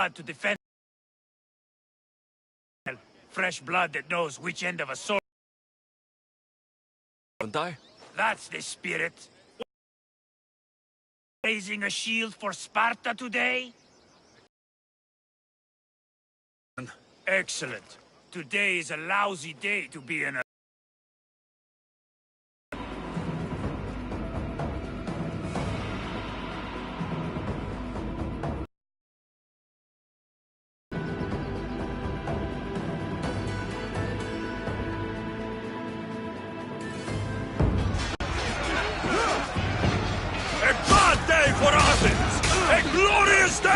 To defend fresh blood that knows which end of a sword. Don't I? That's the spirit. Raising a shield for Sparta today? Excellent. Today is a lousy day to be in a... A bad day for Athens! A glorious day!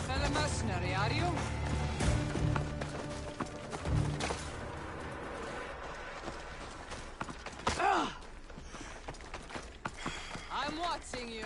Fellow mercenary, are you? I'm watching you.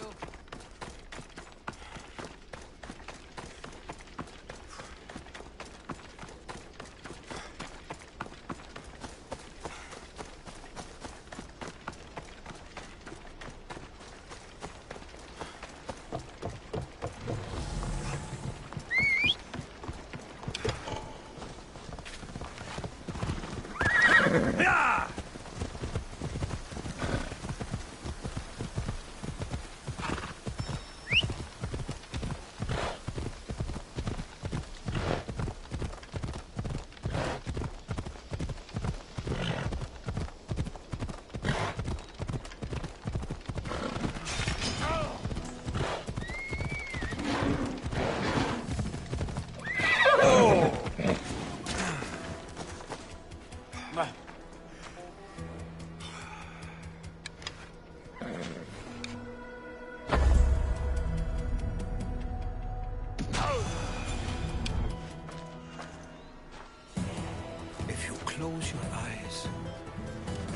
If you close your eyes,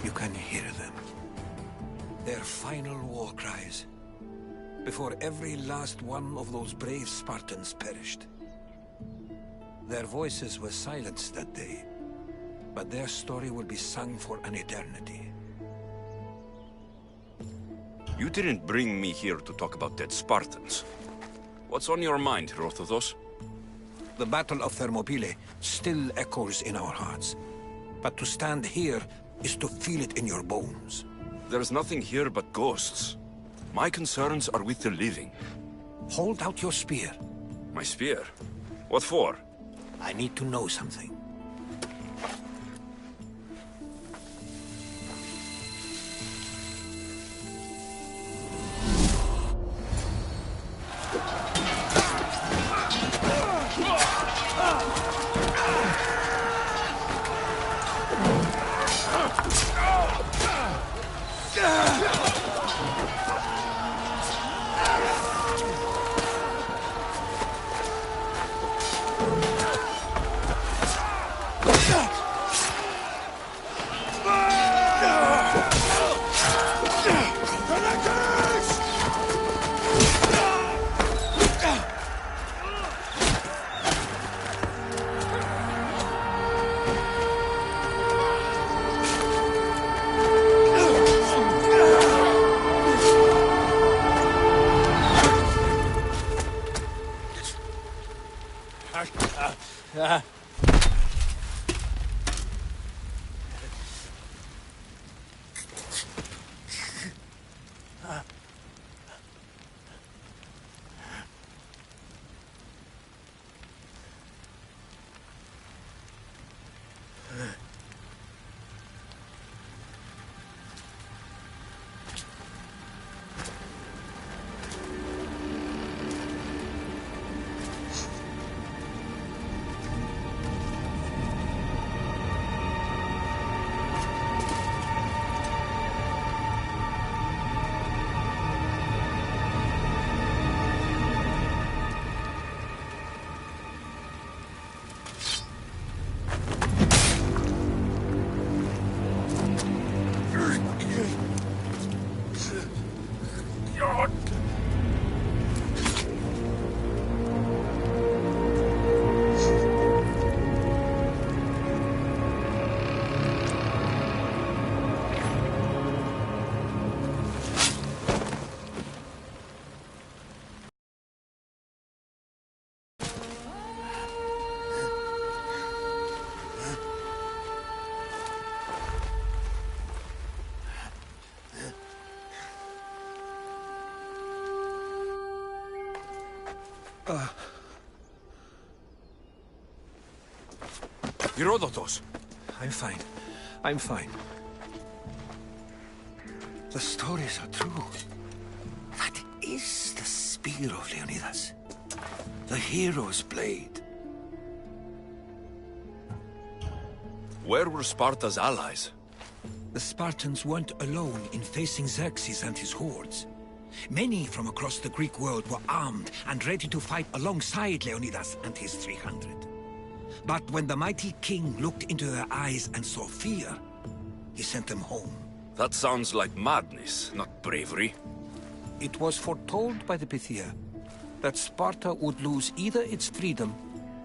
you can hear them. Their final war cries, before every last one of those brave Spartans perished. Their voices were silenced that day, but their story will be sung for an eternity. You didn't bring me here to talk about dead Spartans. What's on your mind, Herodotus? The Battle of Thermopylae still echoes in our hearts, but to stand here is to feel it in your bones. There's nothing here but ghosts. My concerns are with the living. Hold out your spear. My spear? What for? I need to know something. Herodotus! I'm fine. I'm fine. The stories are true. That is the spear of Leonidas. The hero's blade. Where were Sparta's allies? The Spartans weren't alone in facing Xerxes and his hordes. Many from across the Greek world were armed and ready to fight alongside Leonidas and his 300. But when the mighty king looked into their eyes and saw fear, he sent them home. That sounds like madness, not bravery. It was foretold by the Pythia that Sparta would lose either its freedom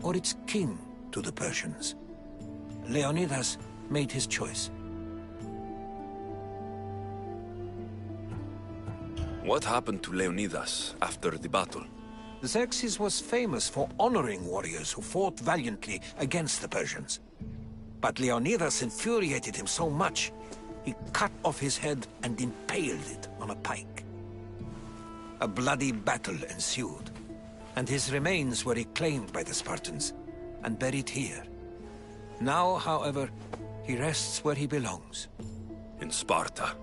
or its king to the Persians. Leonidas made his choice. What happened to Leonidas after the battle? Xerxes was famous for honoring warriors who fought valiantly against the Persians. But Leonidas infuriated him so much, he cut off his head and impaled it on a pike. A bloody battle ensued, and his remains were reclaimed by the Spartans and buried here. Now, however, he rests where he belongs. In Sparta.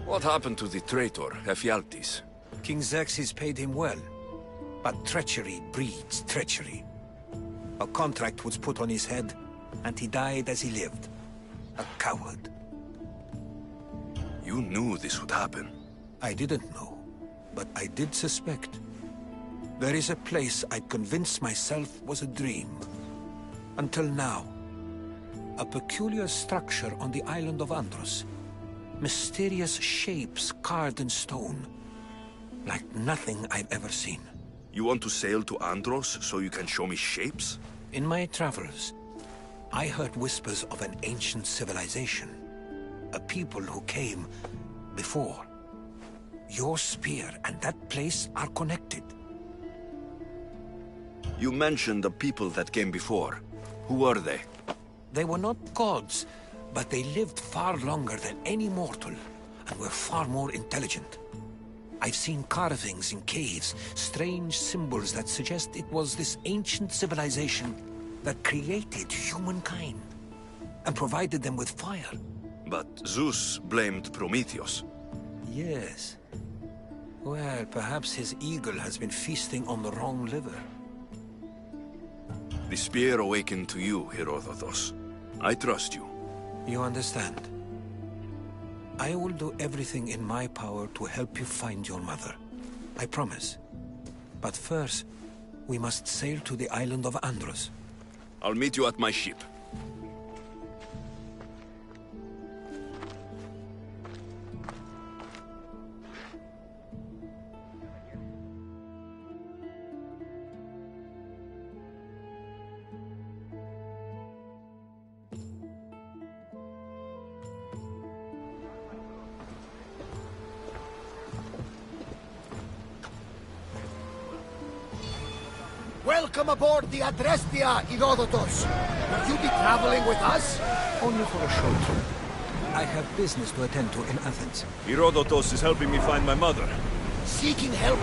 What happened to the traitor, Ephialtes? King Xerxes paid him well, but treachery breeds treachery. A contract was put on his head, and he died as he lived. A coward. You knew this would happen. I didn't know, but I did suspect. There is a place I'd convinced myself was a dream. Until now. A peculiar structure on the island of Andros. Mysterious shapes carved in stone. Like nothing I've ever seen. You want to sail to Andros so you can show me shapes? In my travels, I heard whispers of an ancient civilization. A people who came before. Your spear and that place are connected. You mentioned the people that came before. Who were they? They were not gods, but they lived far longer than any mortal, and were far more intelligent. I've seen carvings in caves, strange symbols that suggest it was this ancient civilization that created humankind, and provided them with fire. But Zeus blamed Prometheus. Yes. Well, perhaps his eagle has been feasting on the wrong liver. The spear awakened to you, Herodotus. I trust you. You understand. I will do everything in my power to help you find your mother. I promise. But first, we must sail to the island of Andros. I'll meet you at my ship. Welcome aboard the Adrestia, Herodotus. Will you be traveling with us? Only for a short trip. I have business to attend to in Athens. Herodotus is helping me find my mother. Seeking help?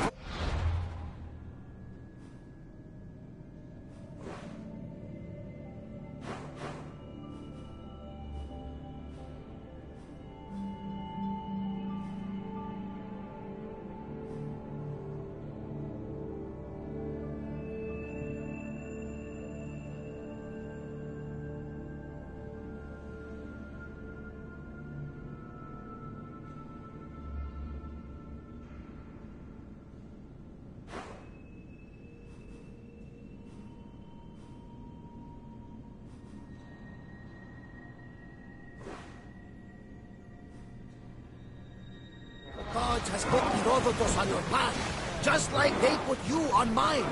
Gods has put Herodotus on your path, just like they put you on mine.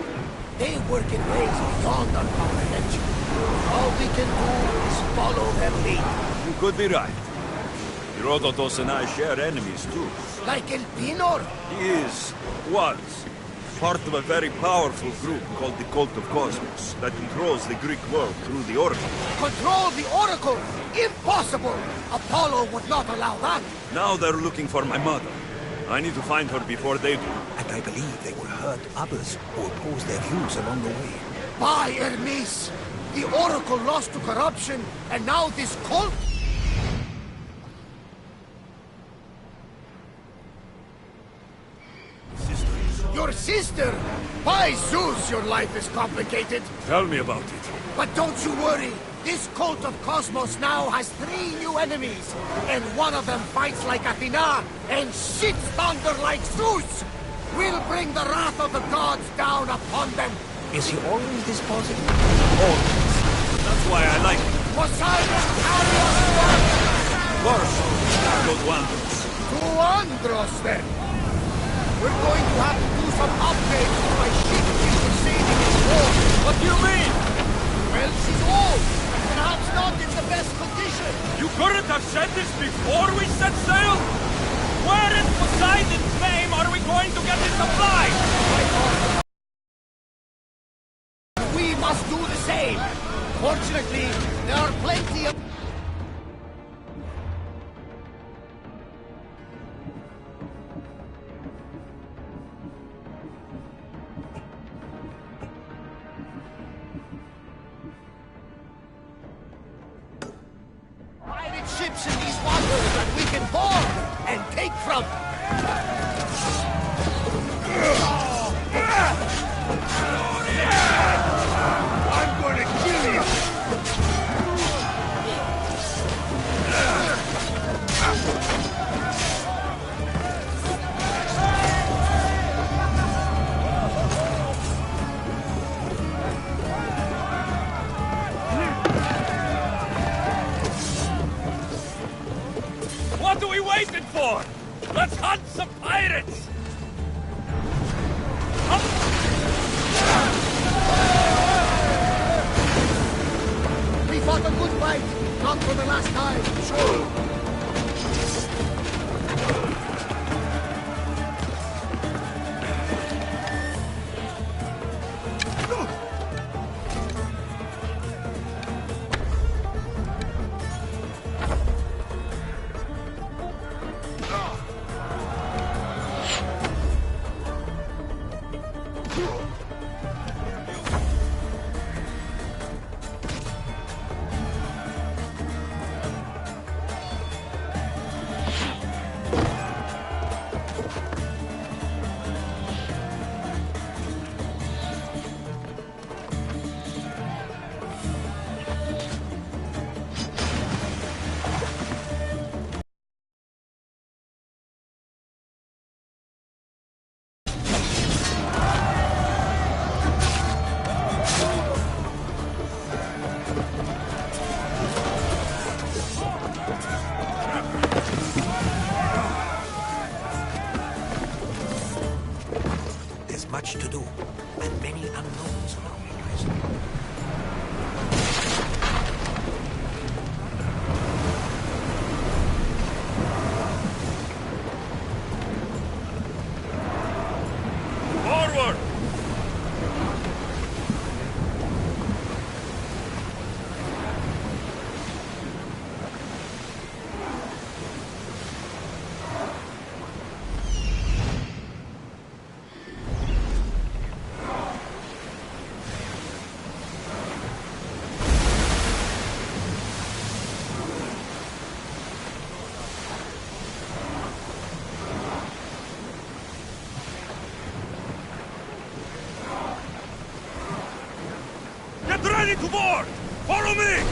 They work in ways beyond our comprehension. All we can do is follow their lead. You could be right. Herodotus and I share enemies too. Like Elpinor? He was, part of a very powerful group called the Cult of Cosmos that controls the Greek world through the Oracle. Control the Oracle? Impossible! Apollo would not allow that. Now they're looking for my mother. I need to find her before they do. And I believe they will hurt others who oppose their views along the way. By Hermes! The Oracle lost to corruption, and now this cult? Your sister? By Zeus, your life is complicated. Tell me about it. But don't you worry. This cult of Cosmos now has 3 new enemies. And one of them fights like Athena and shits thunder like Zeus. We'll bring the wrath of the gods down upon them. Is he always this positive? Always. That's why I like it. Poseidon, carry us First, go to Andros. to Andros, then. We're going to have to do some upgrades to my ship if we're saving its war. What do you mean? Well, she's old. Perhaps not in the best condition. You couldn't have said this before we set sail? Where in Poseidon's name are we going to get the supply? We must do the same. Fortunately, there are plenty of... pirate ships in these waters that we can board and take from. I'm gonna kill you! What are we waiting for? Let's hunt some pirates! We fought a good fight, not for the last time, sure. Much to do, and many unknowns on the horizon. Forward! Get ready to board! Follow me!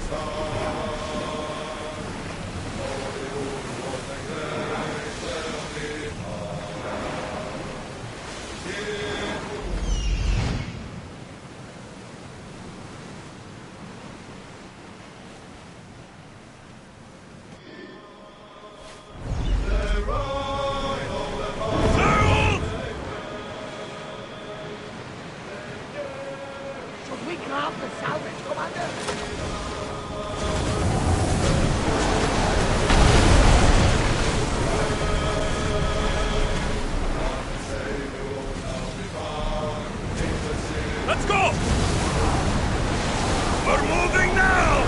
Should we grab the salvage, Commander? Let's go! We're moving now!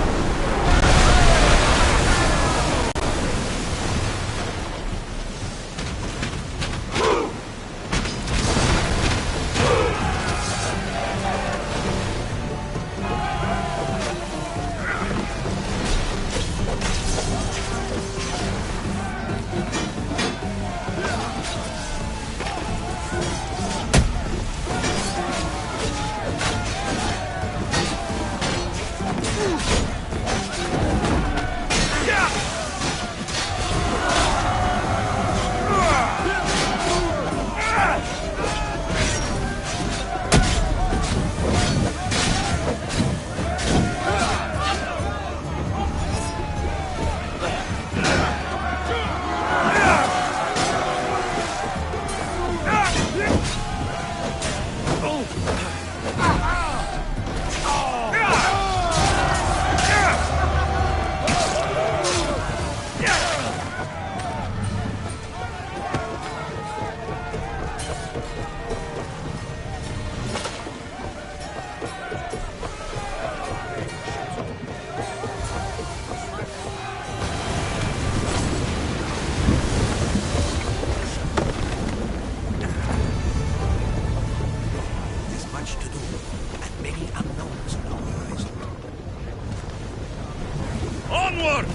Onward!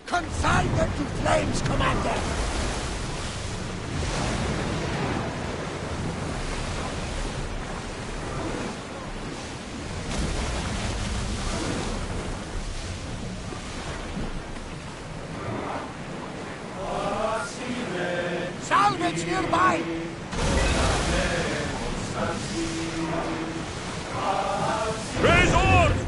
Consign them to flames, Commander! Salvage nearby! Raise oars!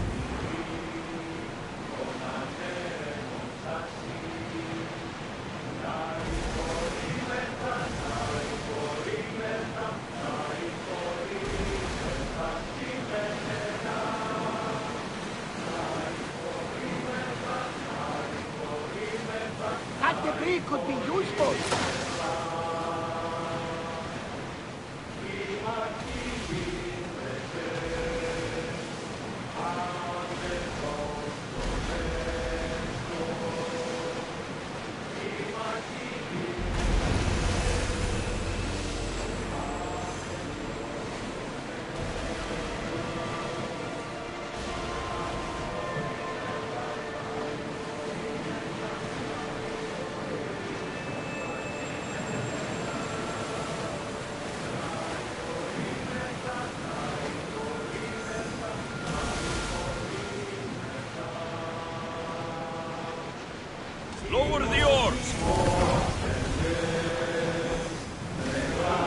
That debris could be useful! Lower the oars!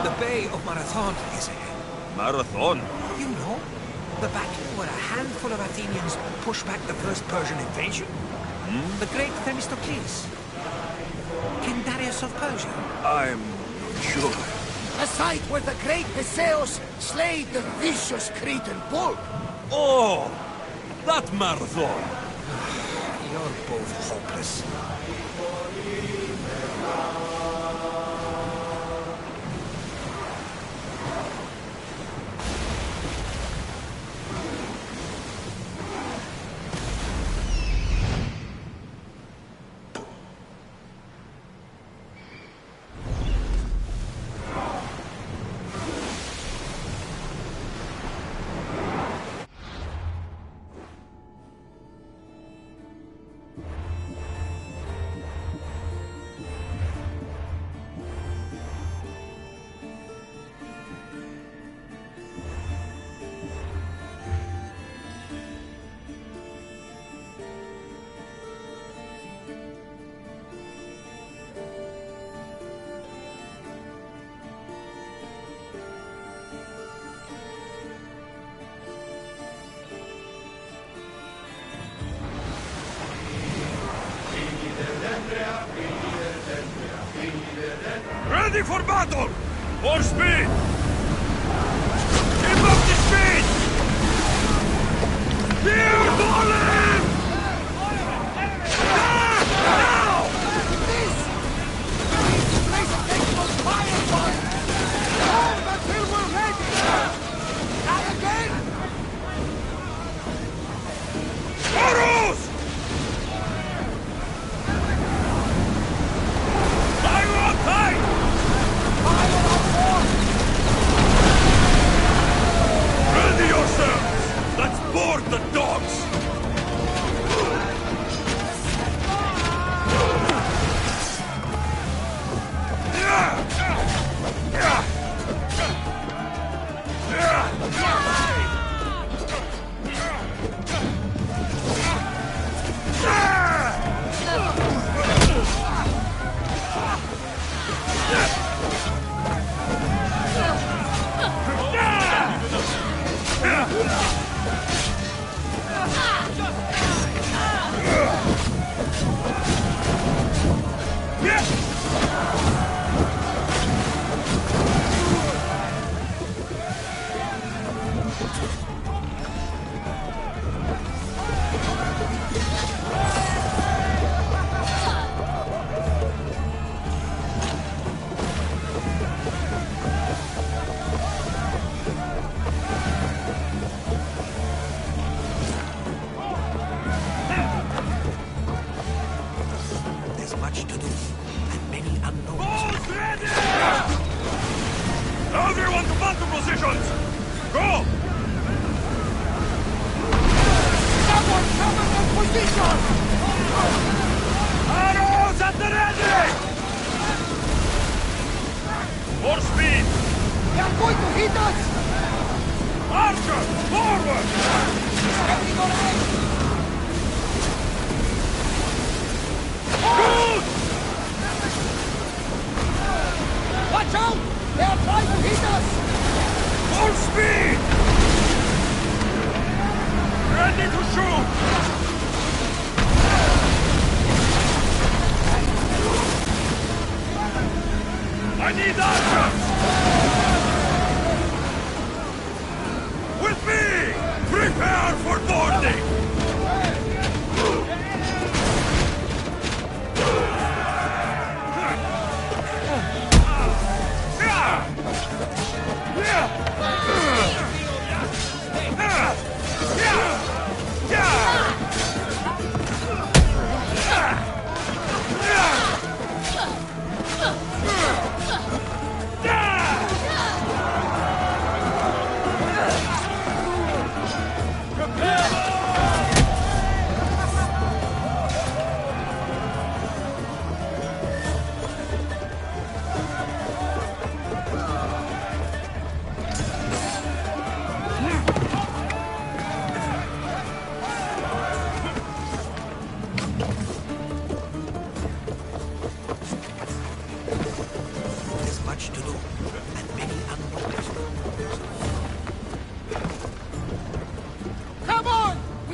The Bay of Marathon is ahead. Marathon? You know, the battle where a handful of Athenians pushed back the first Persian invasion? The great Themistocles. King Darius of Persia. I'm not sure. The site where the great Theseus slayed the vicious Cretan bull. Oh! That Marathon! You're both hopeless. Ready for battle! More speed! Keep up the speed! Here, falling! Now! This place takes on fire, boy! Hold until we're ready! Not again! Horus! Fire on tight! Fire on board! Ready yourselves! Let's board the dogs! There's much to do, and many unknowns. Boats ready! Everyone to battle positions! Go! Someone cover the position! Arrows at the ready! More speed! They are going to hit us! Archer, forward! Everything all right? Shoot! Watch out! They are trying to hit us! Full speed! Ready to shoot! I need archers! With me! Prepare for boarding!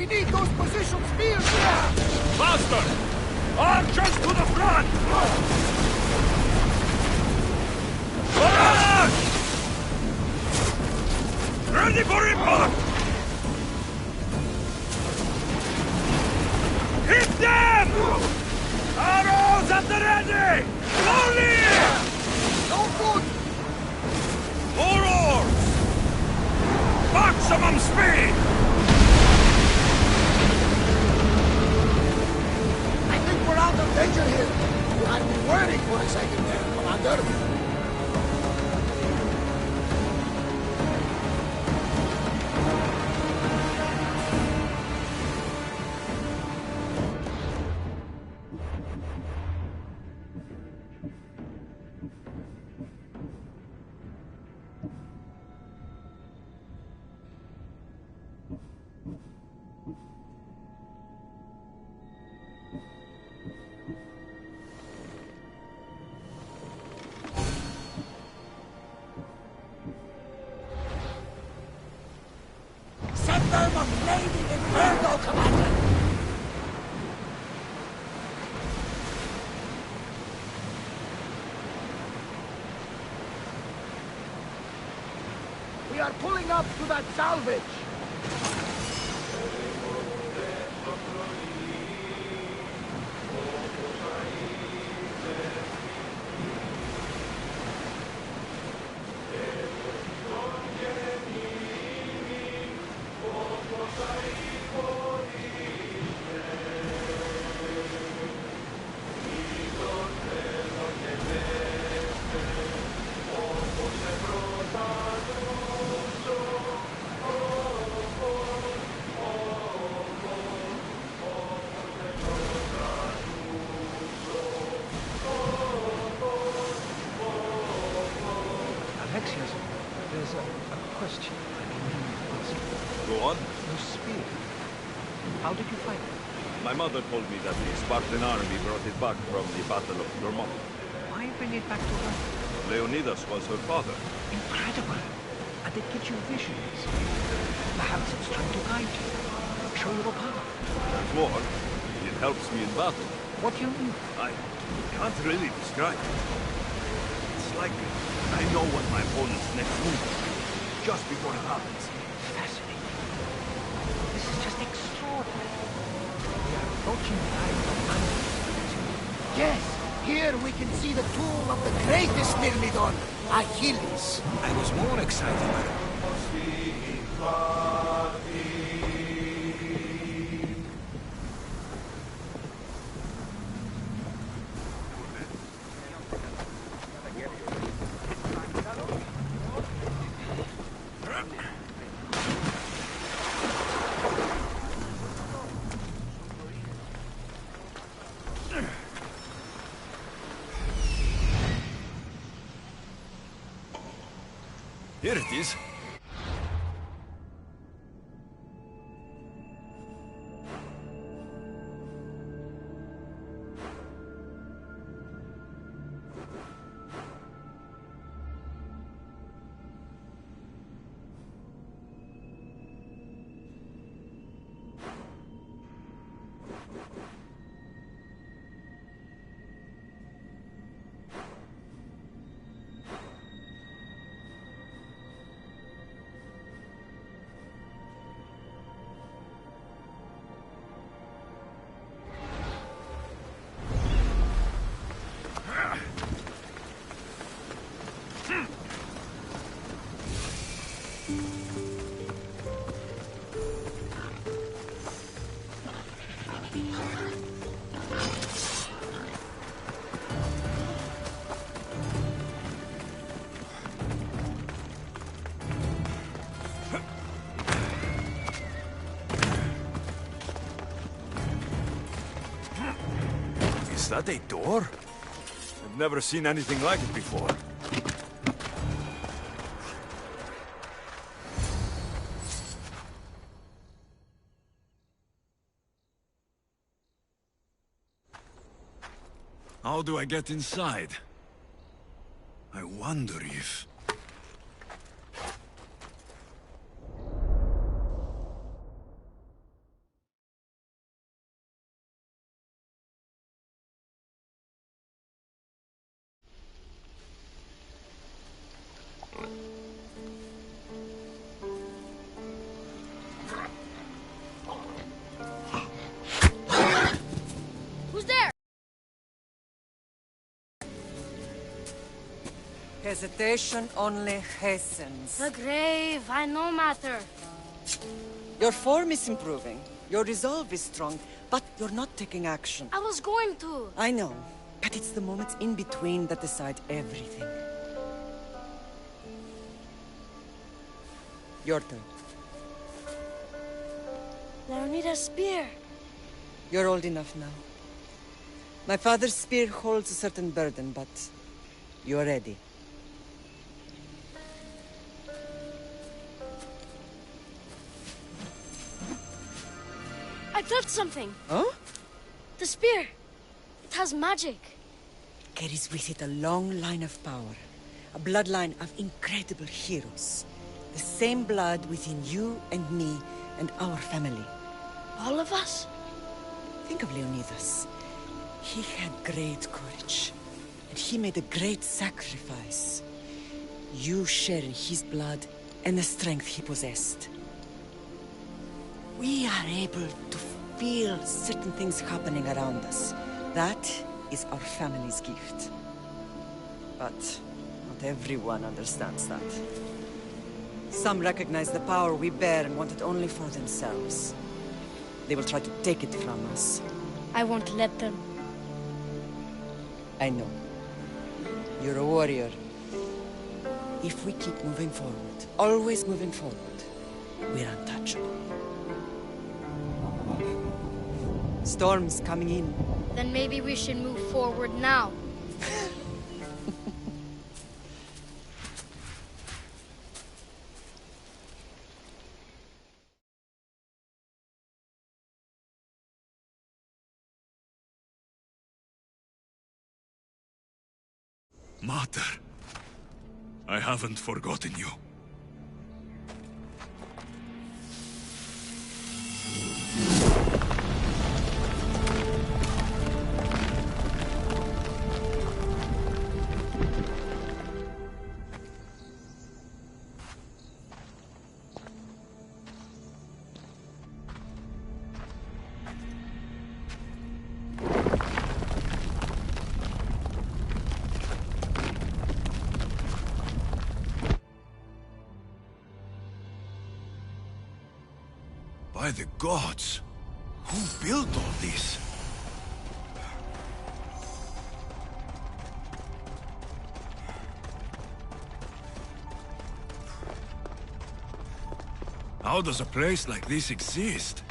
We need those position spears here! Faster! Archers to the front! Barrage! Ready for impact! Hit them! Arrows at the ready! Slowly! No good! More oars! Maximum speed! I think we're out of danger here. You had me worried for a second there, Commander. Set them a flaming inferno, Commander! We are pulling up to that salvage! Alexius, there's a question I can ask you. Go on. Your spear. How did you find it? My mother told me that the Spartan army brought it back from the Battle of Thermopylae. Why bring it back to her? Leonidas was her father. Incredible. And it gives you visions. Perhaps it's trying to guide you. Show you a path. That's war. It helps me in battle. What do you mean? I can't really describe it. It's like I know what my opponent's next move is, just before it happens. Fascinating. This is just extraordinary. We are approaching the eye of Andy. Yes, here we can see the tomb of the greatest Myrmidon, Achilles. I was more excited by it. Here it is. Is that a door? I've never seen anything like it before. How do I get inside? I wonder if... hesitation only hastens. The grave, I know matter. Your form is improving. Your resolve is strong, but you're not taking action. I was going to. I know, but it's the moments in between that decide everything. Your turn. Leonida's spear. You're old enough now. My father's spear holds a certain burden, but you're ready. I felt something. Huh? The spear. It has magic. Carries with it a long line of power. A bloodline of incredible heroes. The same blood within you and me and our family. All of us? Think of Leonidas. He had great courage. And he made a great sacrifice. You share in his blood and the strength he possessed. We are able to feel certain things happening around us. That is our family's gift. But not everyone understands that. Some recognize the power we bear and want it only for themselves. They will try to take it from us. I won't let them. I know. You're a warrior. If we keep moving forward, always moving forward, we're untouchable. Storm's coming in. Then maybe we should move forward now. Mater, I haven't forgotten you. By the gods! Who built all this? How does a place like this exist?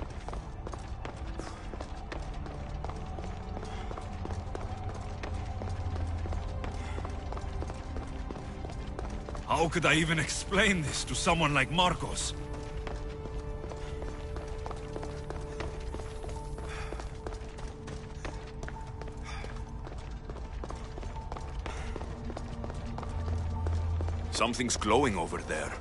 How could I even explain this to someone like Marcos? Something's glowing over there.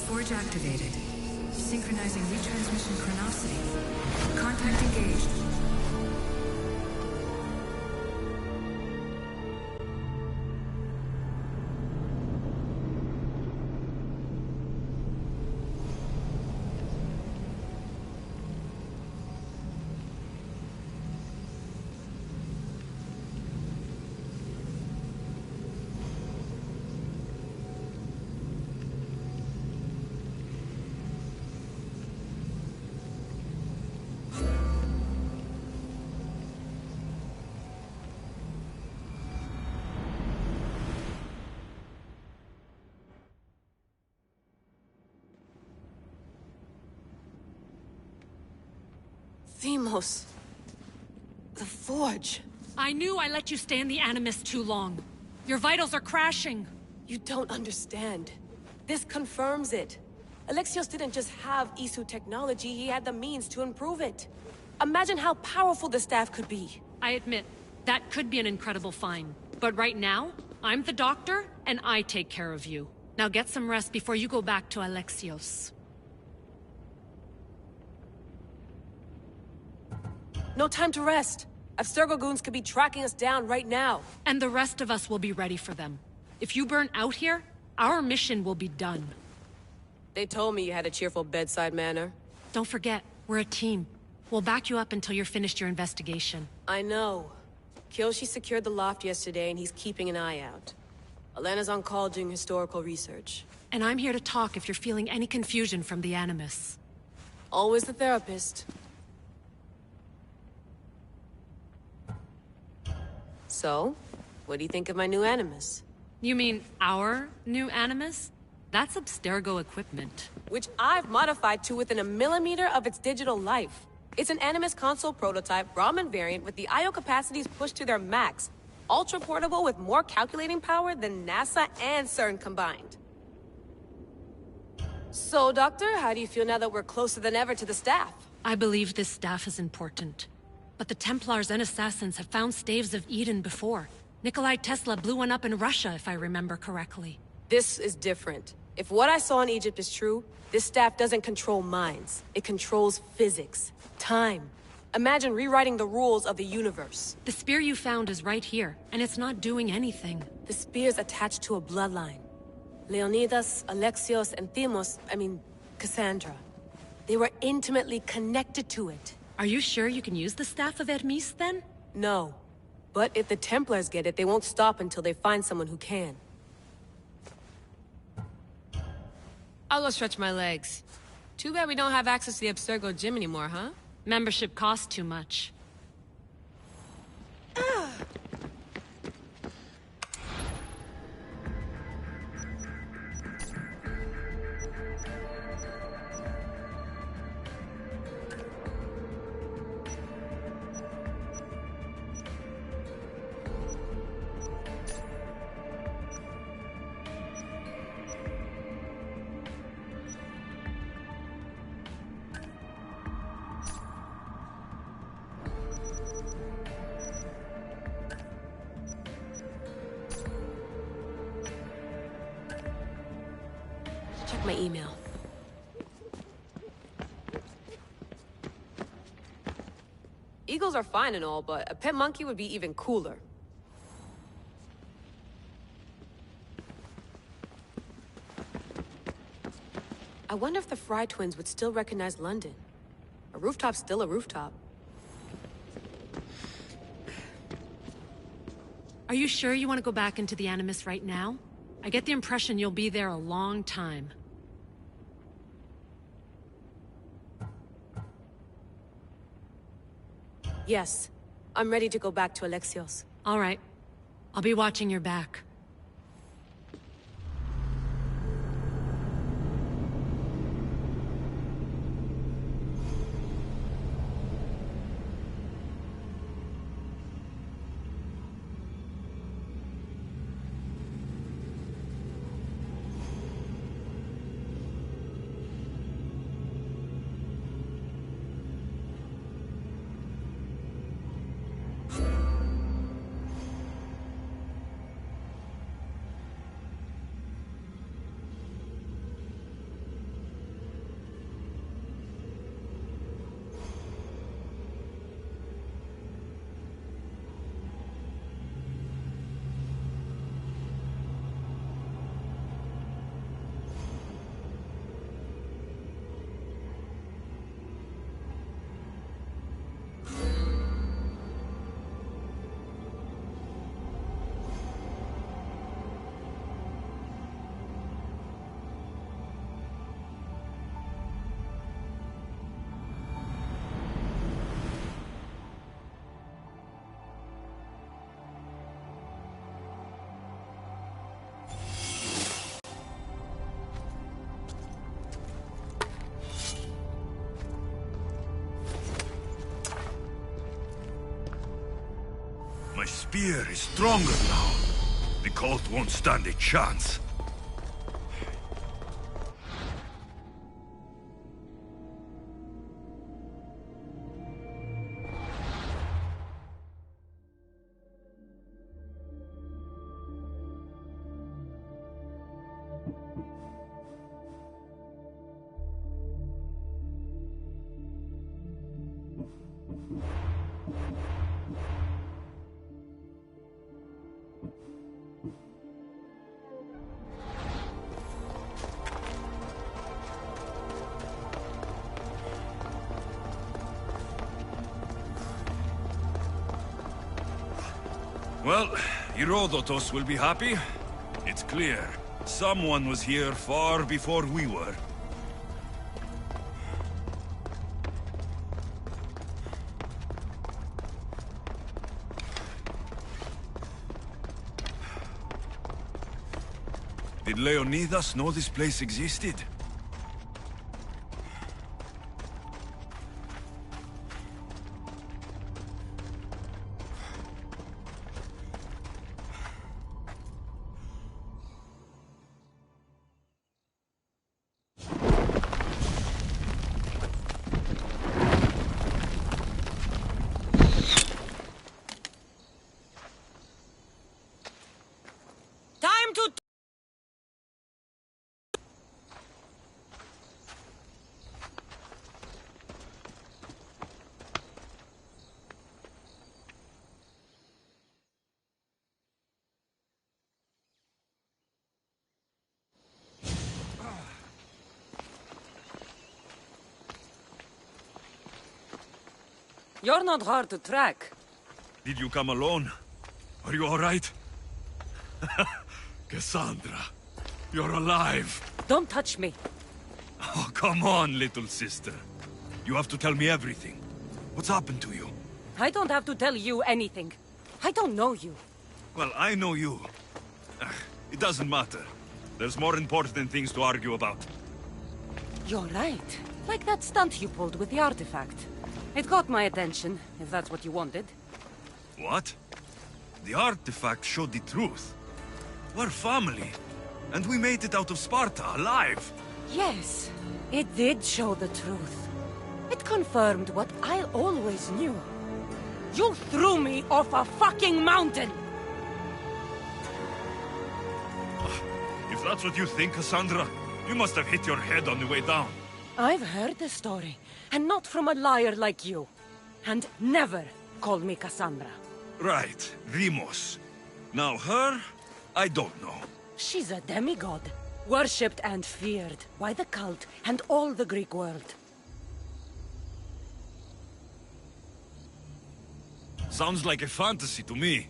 Forge activated. Synchronizing retransmission chronicity. Contact engaged. Themos. The Forge. I knew I let you stay in the Animus too long. Your vitals are crashing. You don't understand. This confirms it. Alexios didn't just have Isu technology, he had the means to improve it. Imagine how powerful the staff could be. I admit, that could be an incredible find. But right now, I'm the doctor, and I take care of you. Now get some rest before you go back to Alexios. No time to rest. Abstergo goons could be tracking us down right now. And the rest of us will be ready for them. If you burn out here, our mission will be done. They told me you had a cheerful bedside manner. Don't forget, we're a team. We'll back you up until you're finished your investigation. I know. Kyoshi secured the loft yesterday and he's keeping an eye out. Elena's on call doing historical research. And I'm here to talk if you're feeling any confusion from the Animus. Always the therapist. So, what do you think of my new Animus? You mean our new Animus? That's Abstergo equipment. Which I've modified to within a millimeter of its digital life. It's an Animus console prototype, Raman variant with the I/O capacities pushed to their max. Ultra portable with more calculating power than NASA and CERN combined. So, Doctor, how do you feel now that we're closer than ever to the staff? I believe this staff is important. But the Templars and Assassins have found staves of Eden before. Nikolai Tesla blew one up in Russia, if I remember correctly. This is different. If what I saw in Egypt is true, this staff doesn't control minds. It controls physics, time. Imagine rewriting the rules of the universe. The spear you found is right here, and it's not doing anything. The spear's attached to a bloodline. Leonidas, Alexios, and Cassandra. They were intimately connected to it. Are you sure you can use the Staff of Hermes, then? No. But if the Templars get it, they won't stop until they find someone who can. I'll go stretch my legs. Too bad we don't have access to the Abstergo gym anymore, huh? Membership costs too much. Check my email. Eagles are fine and all, but a pet monkey would be even cooler. I wonder if the Fry twins would still recognize London. A rooftop's still a rooftop. Are you sure you want to go back into the Animus right now? I get the impression you'll be there a long time. Yes. I'm ready to go back to Alexios. All right. I'll be watching your back. My spear is stronger now. The cult won't stand a chance. Well, Herodotus will be happy. It's clear. Someone was here far before we were. Did Leonidas know this place existed? Time to... You're not hard to track. Did you come alone? Are you all right? Cassandra, you're alive. Don't touch me. Oh, come on, little sister. You have to tell me everything. What's happened to you? I don't have to tell you anything. I don't know you. Well, I know you. It doesn't matter. There's more important things to argue about. You're right. Like that stunt you pulled with the artifact. It got my attention, if that's what you wanted. What? The artifact showed the truth. We're family. And we made it out of Sparta, alive. Yes, it did show the truth. It confirmed what I always knew. You threw me off a fucking mountain! If that's what you think, Cassandra, you must have hit your head on the way down. I've heard the story, and not from a liar like you. And never call me Cassandra. Right, Demos. Now her, I don't know. She's a demigod, worshipped and feared by the cult and all the Greek world. Sounds like a fantasy to me.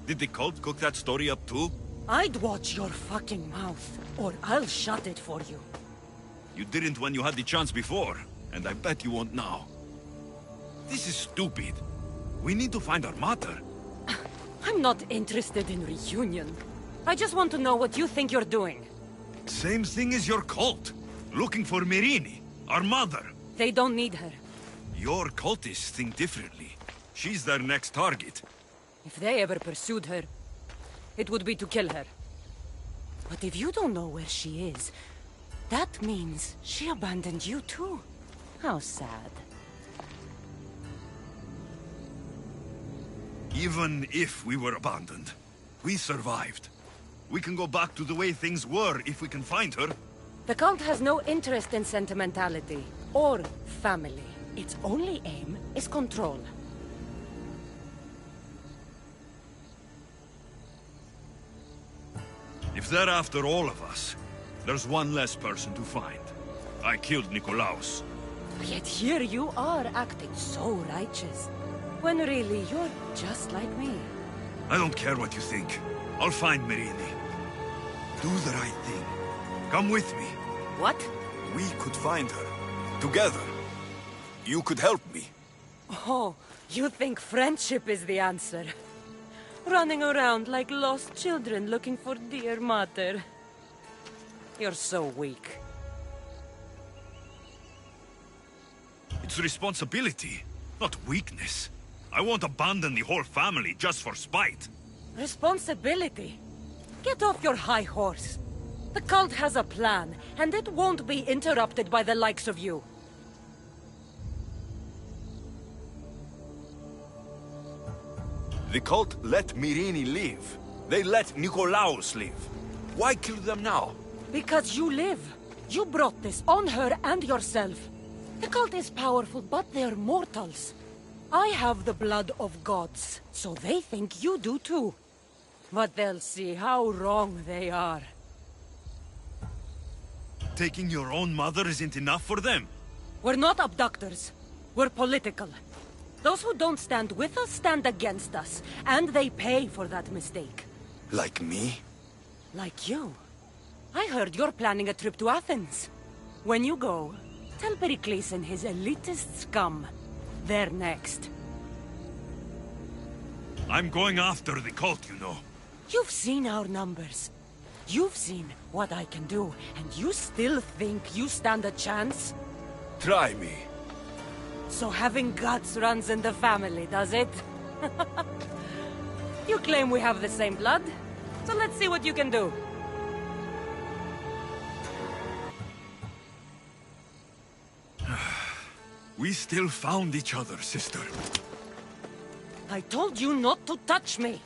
Did the cult cook that story up too? I'd watch your fucking mouth, or I'll shut it for you. You didn't when you had the chance before, and I bet you won't now. This is stupid. We need to find our mother. I'm not interested in reunion. I just want to know what you think you're doing. Same thing as your cult. Looking for Myrrine, our mother. They don't need her. Your cultists think differently. She's their next target. If they ever pursued her, it would be to kill her. But if you don't know where she is, that means she abandoned you too. How sad. Even if we were abandoned, we survived. We can go back to the way things were if we can find her. The cult has no interest in sentimentality or family. Its only aim is control. If they're after all of us, there's one less person to find. I killed Nikolaos. Yet here you are acting so righteous, when really you're just like me. I don't care what you think. I'll find Myrrine. Do the right thing. Come with me. What? We could find her. Together. You could help me. Oh, you think friendship is the answer? Running around like lost children looking for dear mother. You're so weak. It's responsibility, not weakness. I won't abandon the whole family just for spite. Responsibility? Get off your high horse. The cult has a plan, and it won't be interrupted by the likes of you. The cult let Myrrine live. They let Nikolaos live. Why kill them now? Because you live. You brought this on her and yourself. The cult is powerful, but they're mortals. I have the blood of gods, so they think you do too. But they'll see how wrong they are. Taking your own mother isn't enough for them? We're not abductors. We're political. Those who don't stand with us stand against us, and they pay for that mistake. Like me? Like you. I heard you're planning a trip to Athens. When you go, tell Pericles and his elitist scum. They're next. I'm going after the cult, you know. You've seen our numbers. You've seen what I can do, and you still think you stand a chance? Try me. So having guts runs in the family, does it? You claim we have the same blood, so let's see what you can do. We still found each other, sister. I told you not to touch me!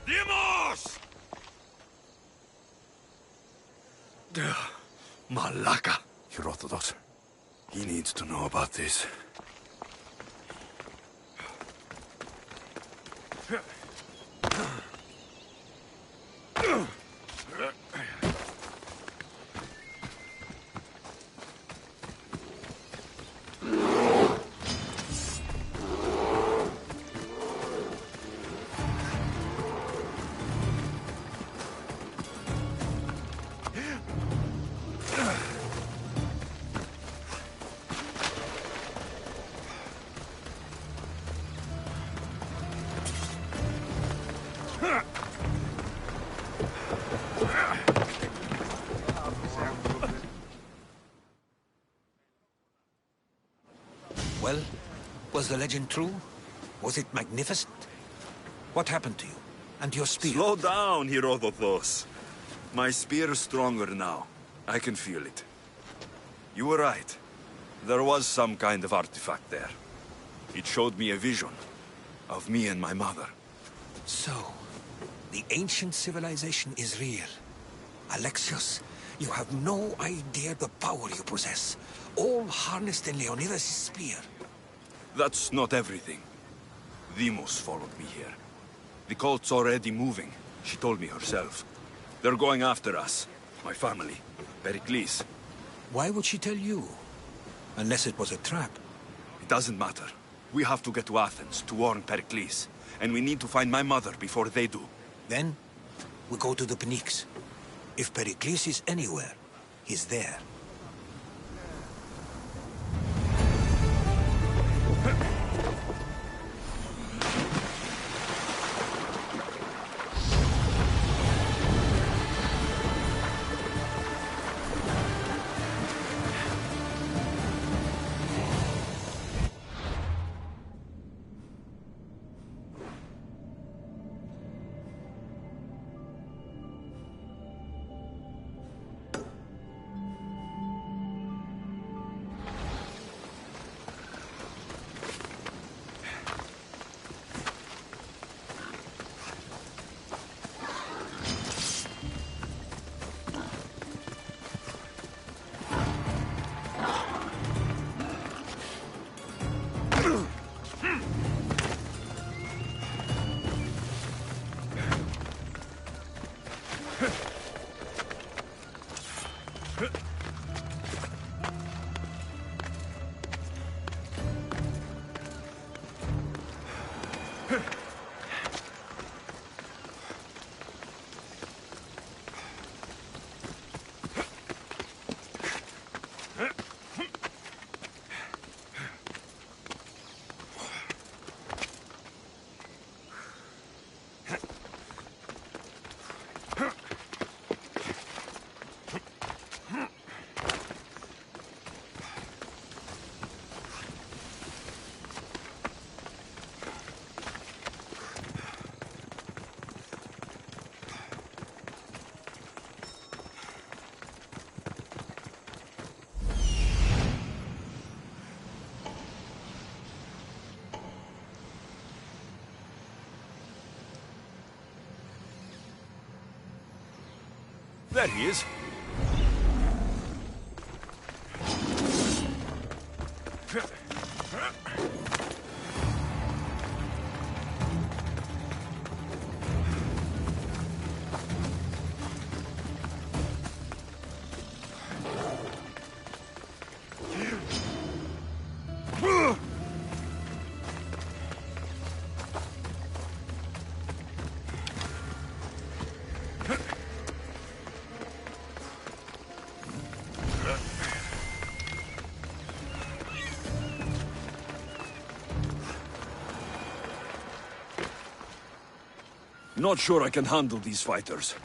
Demos! Malaka. Herodotus. He needs to know about this. Well, was the legend true? Was it magnificent? What happened to you? And your spear? Slow down, Herodotus. My spear is stronger now. I can feel it. You were right. There was some kind of artifact there. It showed me a vision of me and my mother. So, the ancient civilization is real. Alexios, you have no idea the power you possess. All harnessed in Leonidas' spear. That's not everything. Demos followed me here. The cult's already moving. She told me herself. They're going after us. My family. Pericles. Why would she tell you? Unless it was a trap. It doesn't matter. We have to get to Athens to warn Pericles. And we need to find my mother before they do. Then, we go to the Pnyx. If Pericles is anywhere, he's there. There he is. Not sure I can handle these fighters.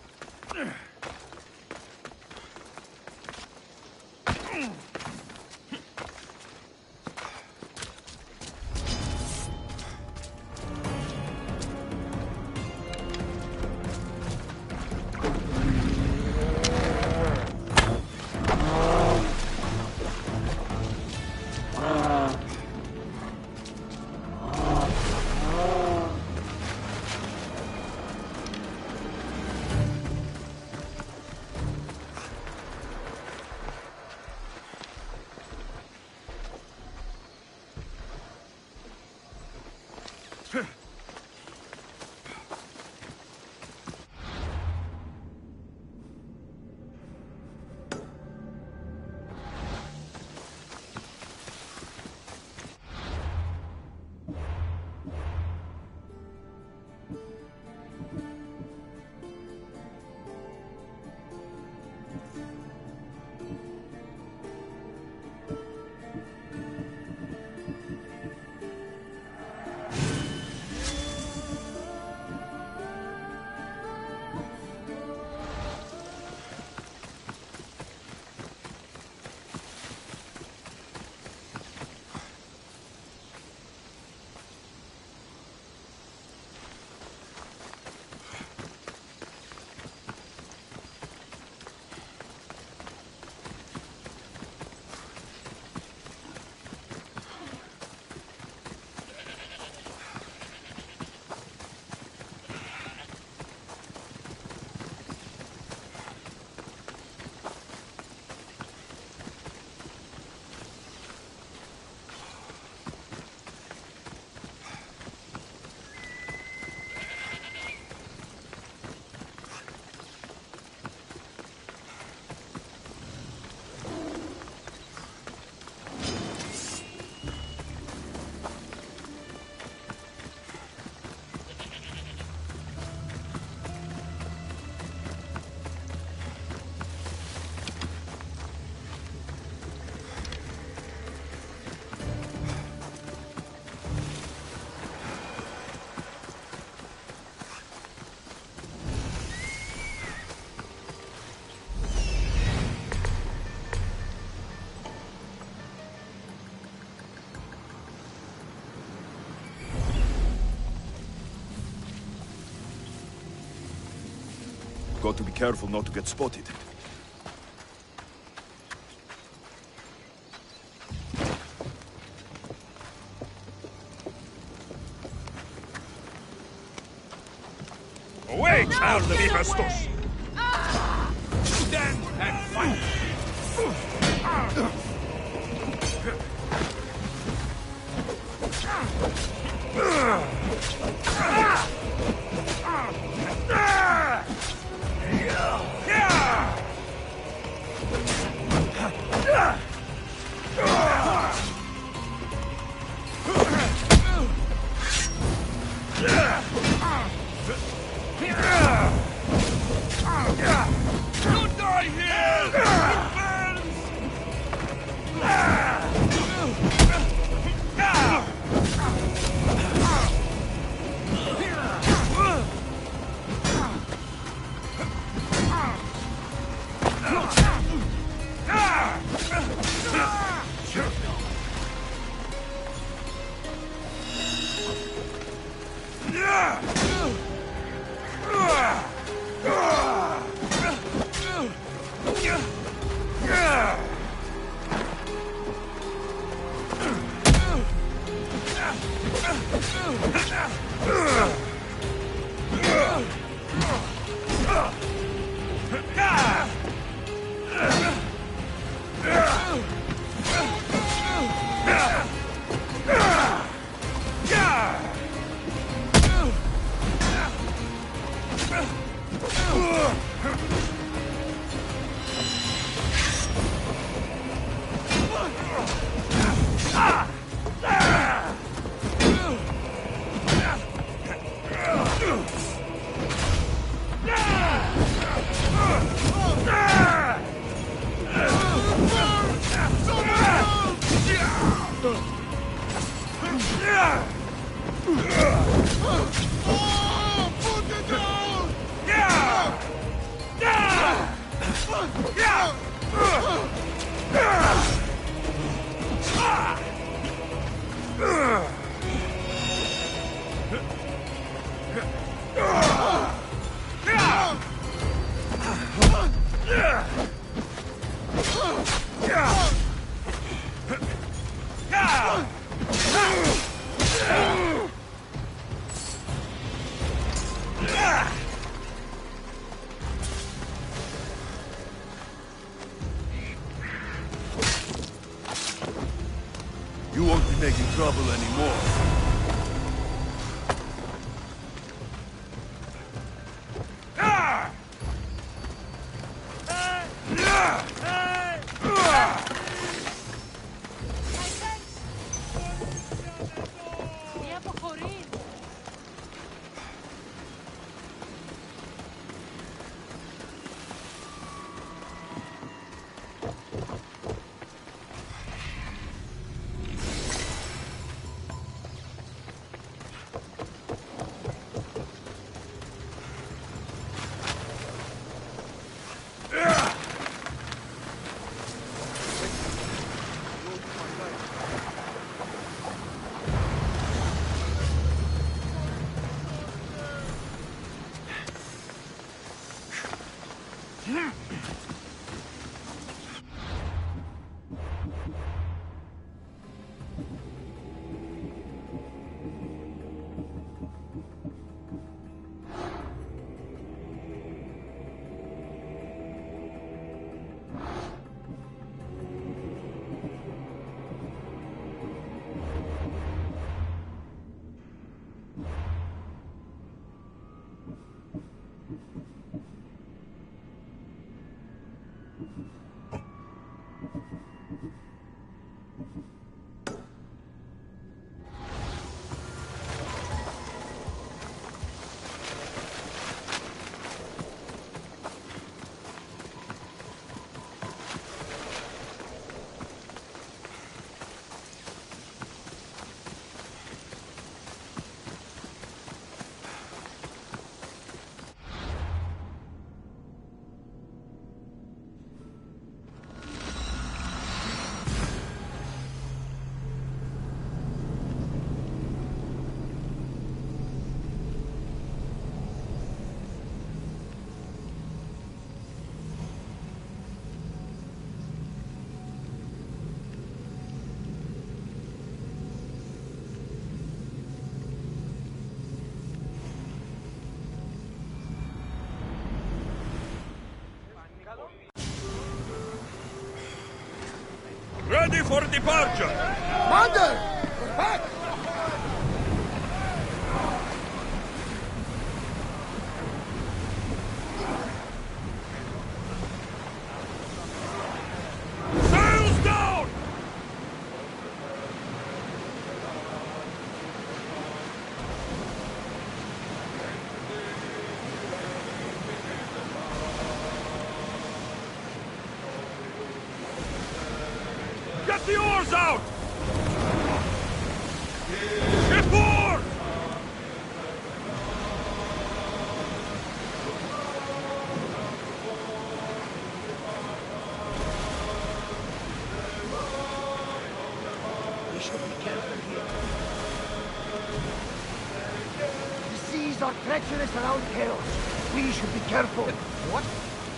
Got to be careful not to get spotted. Away, child of Hephaestus! Stand and fight! Don't die here! It burns! You won't be making trouble anymore. Ready for departure! Commander! We're back! Sails down! Get the oars out! Shipboard! We should be careful here. The seas are treacherous around Chaos. We should be careful. What?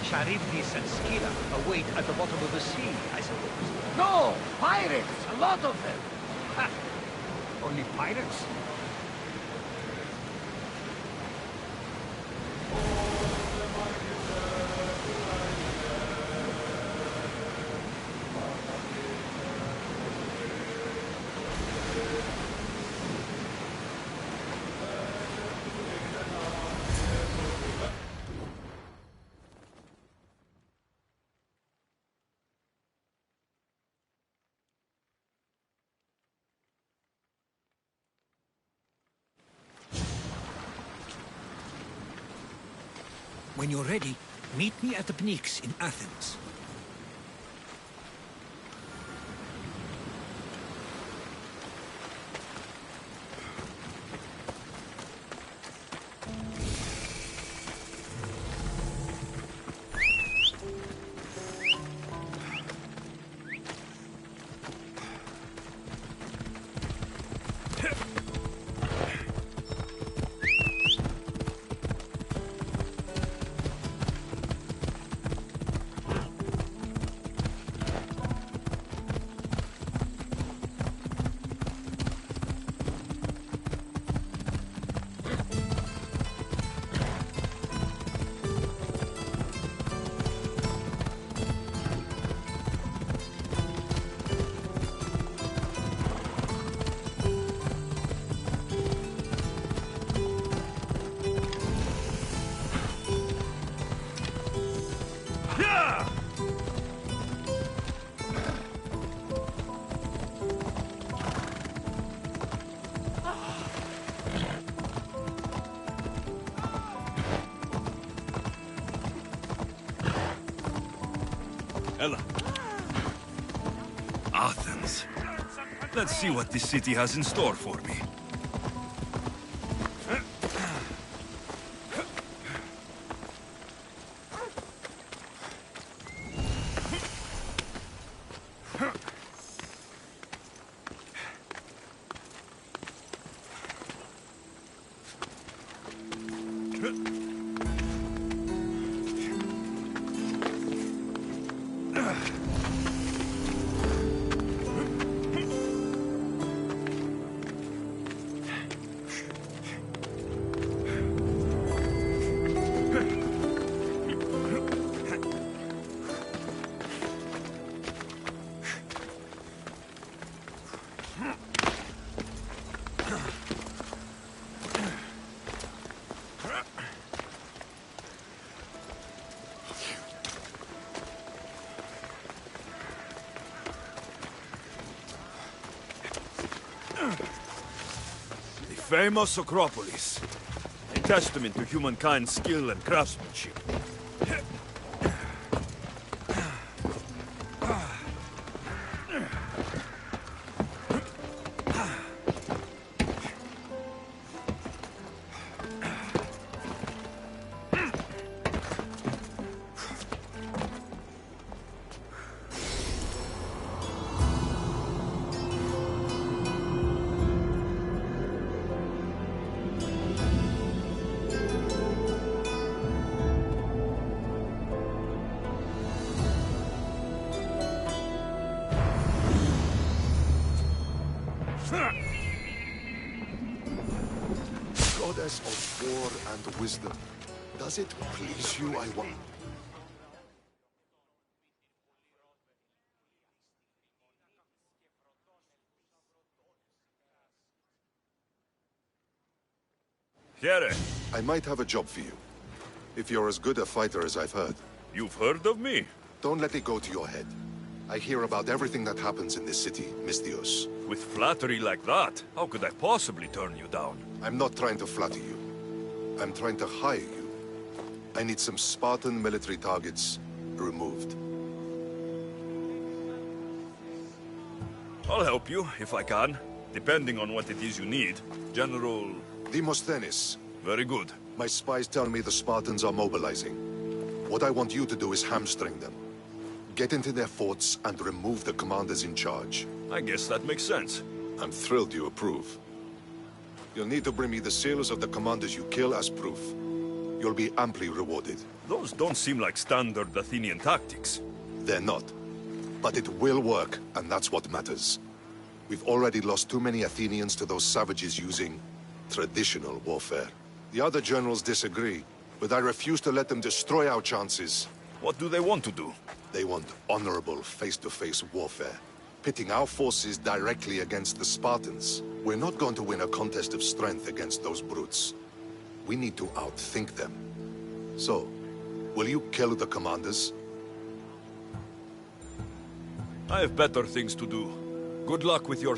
Charybdis and Scylla await at the bottom of the sea, I suppose. No! Pirates! A lot of them! Ha! Only pirates? When you're ready, meet me at the Pnyx in Athens. Athens. Let's see what this city has in store for me. The famous Acropolis. A testament to humankind's skill and craftsmanship. Goddess of war and wisdom, does it please you, I want? Here. I might have a job for you. If you're as good a fighter as I've heard. You've heard of me? Don't let it go to your head. I hear about everything that happens in this city, Misthios. With flattery like that, how could I possibly turn you down? I'm not trying to flatter you. I'm trying to hire you. I need some Spartan military targets removed. I'll help you, if I can. Depending on what it is you need. General... Demosthenes. Very good. My spies tell me the Spartans are mobilizing. What I want you to do is hamstring them. Get into their forts and remove the commanders in charge. I guess that makes sense. I'm thrilled you approve. You'll need to bring me the sailors of the commanders you kill as proof. You'll be amply rewarded. Those don't seem like standard Athenian tactics. They're not. But it will work, and that's what matters. We've already lost too many Athenians to those savages using traditional warfare. The other generals disagree, but I refuse to let them destroy our chances. What do they want to do? They want honorable face-to-face warfare, pitting our forces directly against the Spartans. We're not going to win a contest of strength against those brutes. We need to outthink them. So, will you kill the commanders? I have better things to do. Good luck with your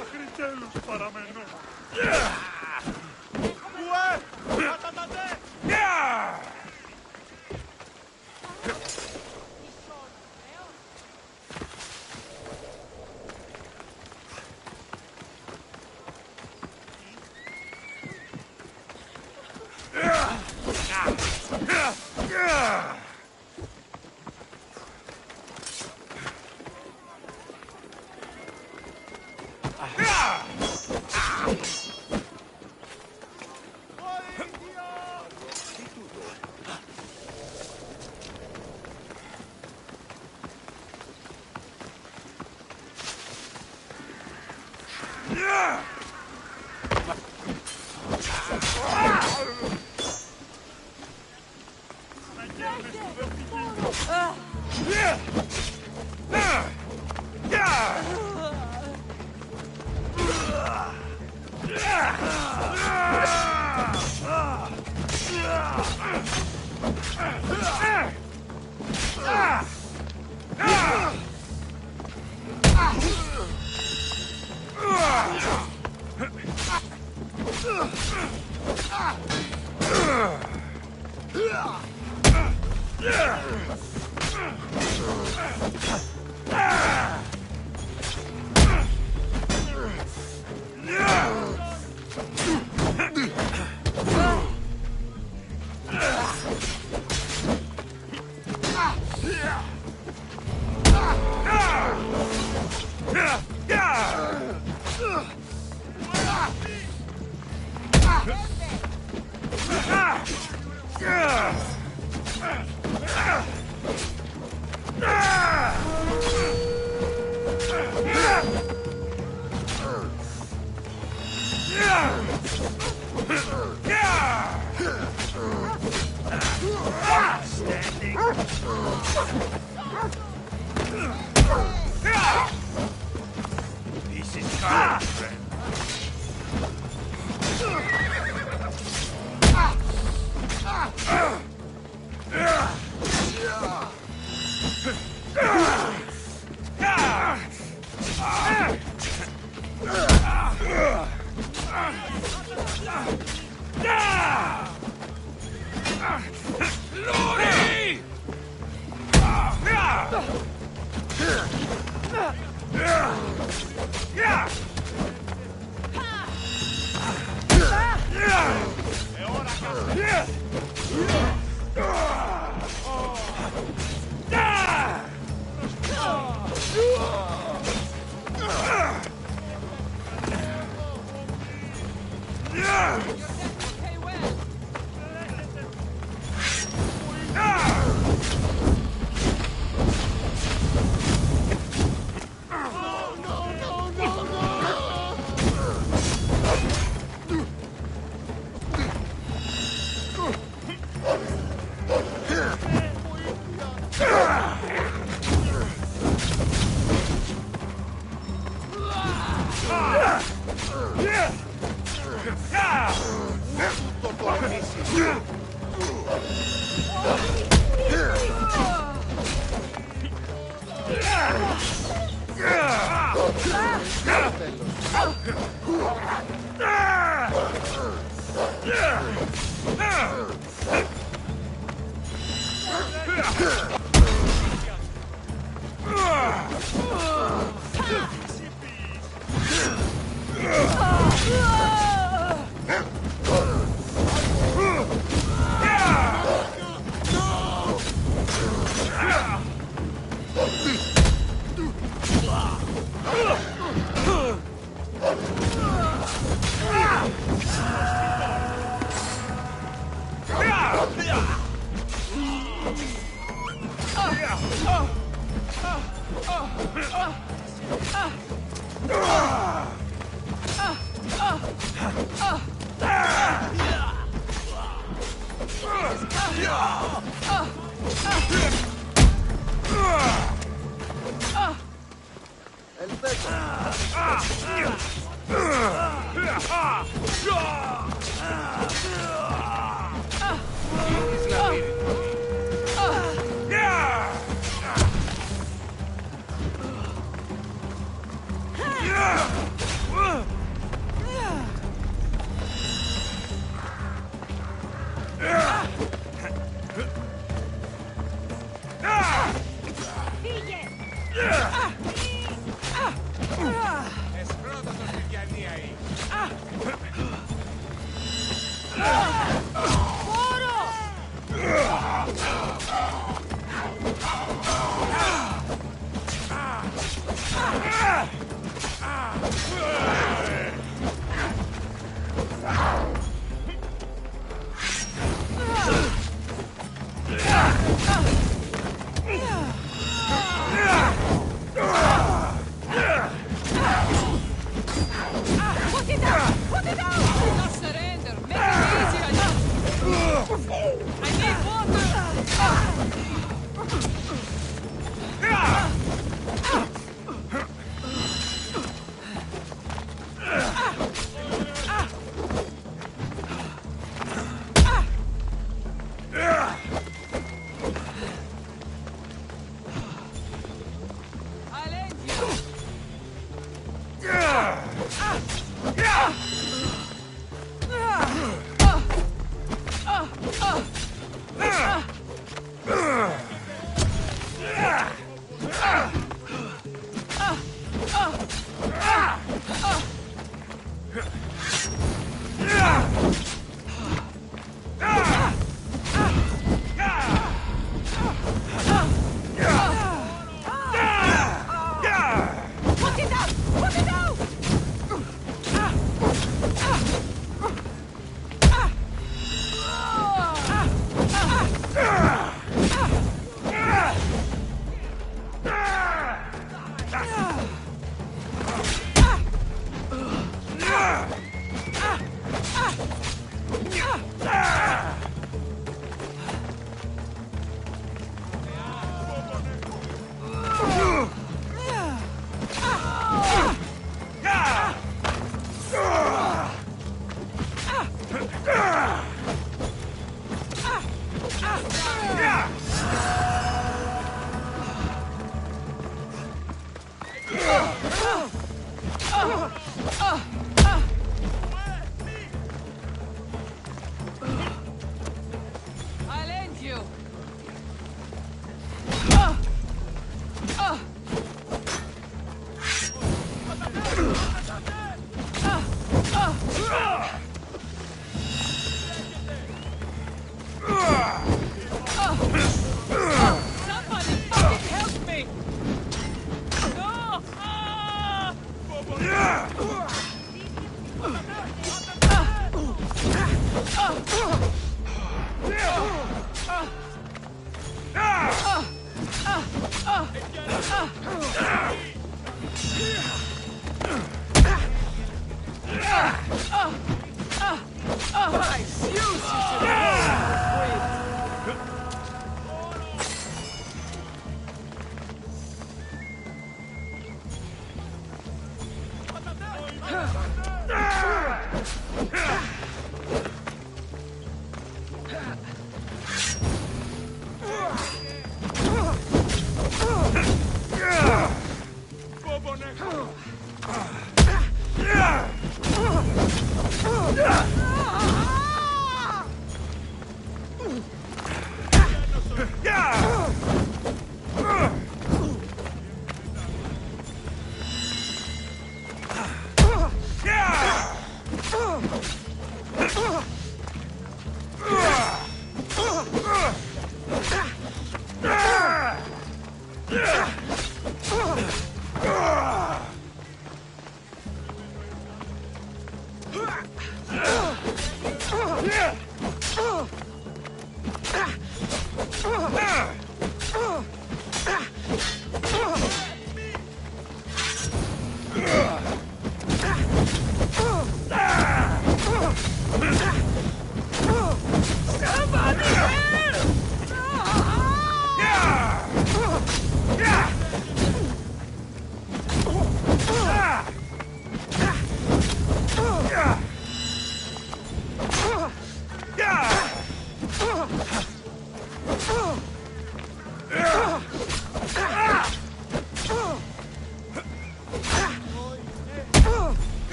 Ακριτέλους παραμένω.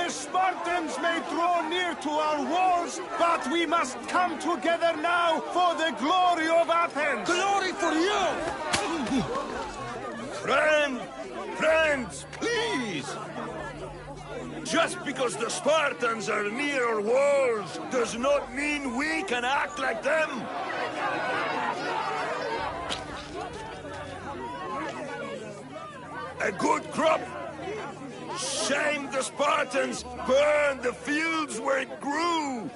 Spartans may draw near to our walls, but we must come together now for the glory of Athens! Glory for you! Friends, please! Just because the Spartans are near our walls does not mean we can act like them! A good crop! Shame the Spartans burned the fields where it grew!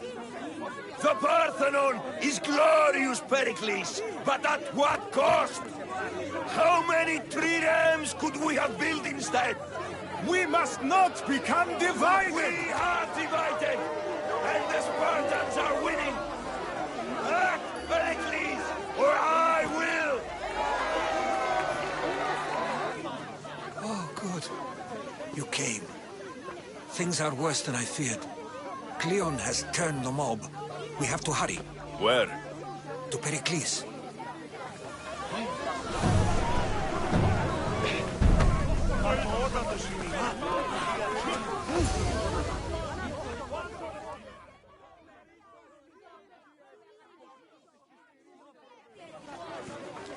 The Parthenon is glorious, Pericles, but at what cost? How many triremes could we have built instead? We must not become divided! We are divided! And the Spartans are winning! Act, Pericles, or I will! Oh, good. You came. Things are worse than I feared. Cleon has turned the mob. We have to hurry. Where? To Pericles.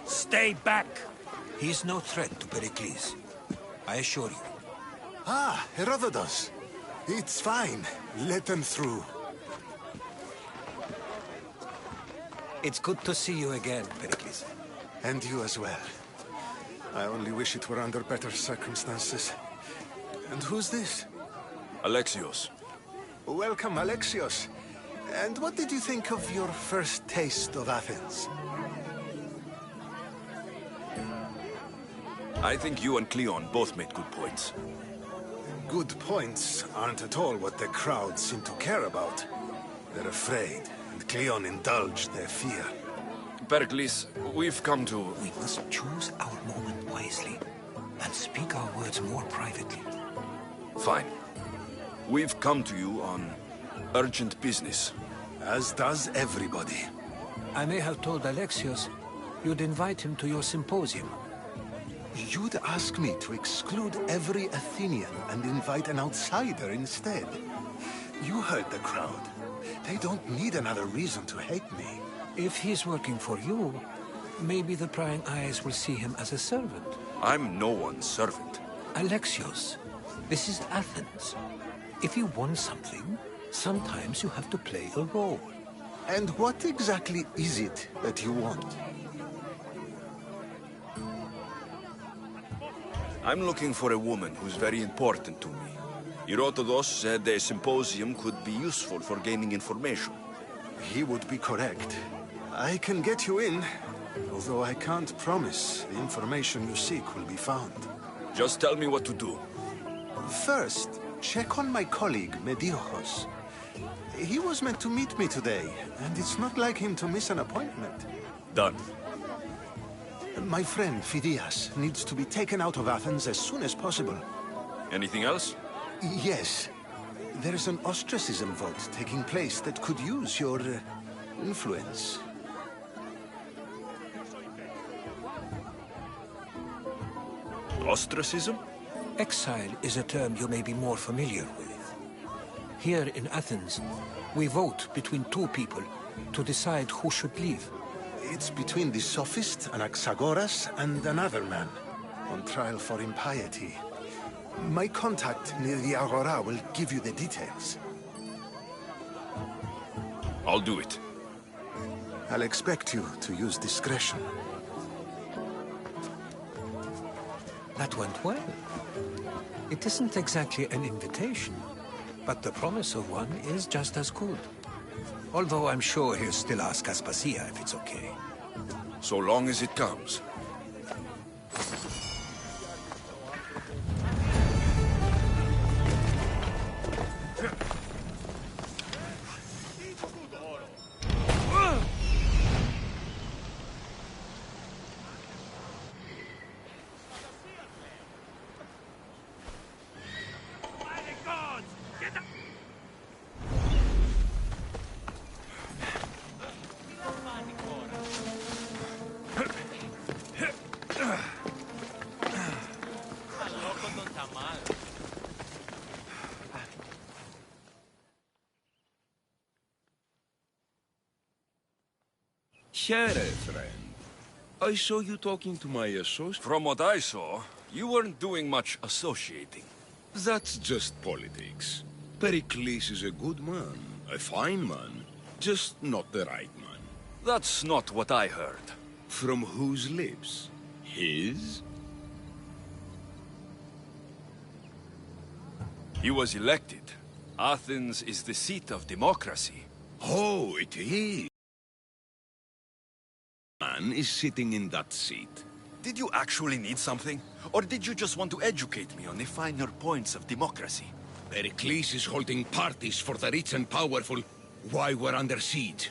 Stay back! He's no threat to Pericles. I assure you. Ah, Herodotus. It's fine. Let them through. It's good to see you again, Pericles. And you as well. I only wish it were under better circumstances. And who's this? Alexios. Welcome, Alexios. And what did you think of your first taste of Athens? I think you and Cleon both made good points. Good points aren't at all what the crowd seem to care about. They're afraid, and Cleon indulged their fear. Pericles, we've come to... We must choose our moment wisely, and speak our words more privately. Fine. We've come to you on urgent business. As does everybody. I may have told Alexios you'd invite him to your symposium. You'd ask me to exclude every Athenian and invite an outsider instead. You heard the crowd. They don't need another reason to hate me. If he's working for you, maybe the prying eyes will see him as a servant. I'm no one's servant. Alexios, this is Athens. If you want something, sometimes you have to play a role. And what exactly is it that you want? I'm looking for a woman who's very important to me. Herodotus said a symposium could be useful for gaining information. He would be correct. I can get you in, although I can't promise the information you seek will be found. Just tell me what to do. First, check on my colleague, Mediochos. He was meant to meet me today, and it's not like him to miss an appointment. Done. My friend, Phidias, needs to be taken out of Athens as soon as possible. Anything else? Yes. There's an ostracism vote taking place that could use your influence. Ostracism? Exile is a term you may be more familiar with. Here in Athens, we vote between two people to decide who should leave. It's between the sophist Anaxagoras and another man, on trial for impiety. My contact near the Agora will give you the details. I'll do it. I'll expect you to use discretion. That went well. It isn't exactly an invitation, but the promise of one is just as good. Although I'm sure he'll still ask Aspasia if it's okay. So long as it comes. Here, friend. I saw you talking to my associate. From what I saw, you weren't doing much associating. That's just politics. Pericles is a good man, a fine man, just not the right man. That's not what I heard. From whose lips? His? He was elected. Athens is the seat of democracy. Oh, it is. Man is sitting in that seat. Did you actually need something? Or did you just want to educate me on the finer points of democracy? Pericles is holding parties for the rich and powerful while we're under siege.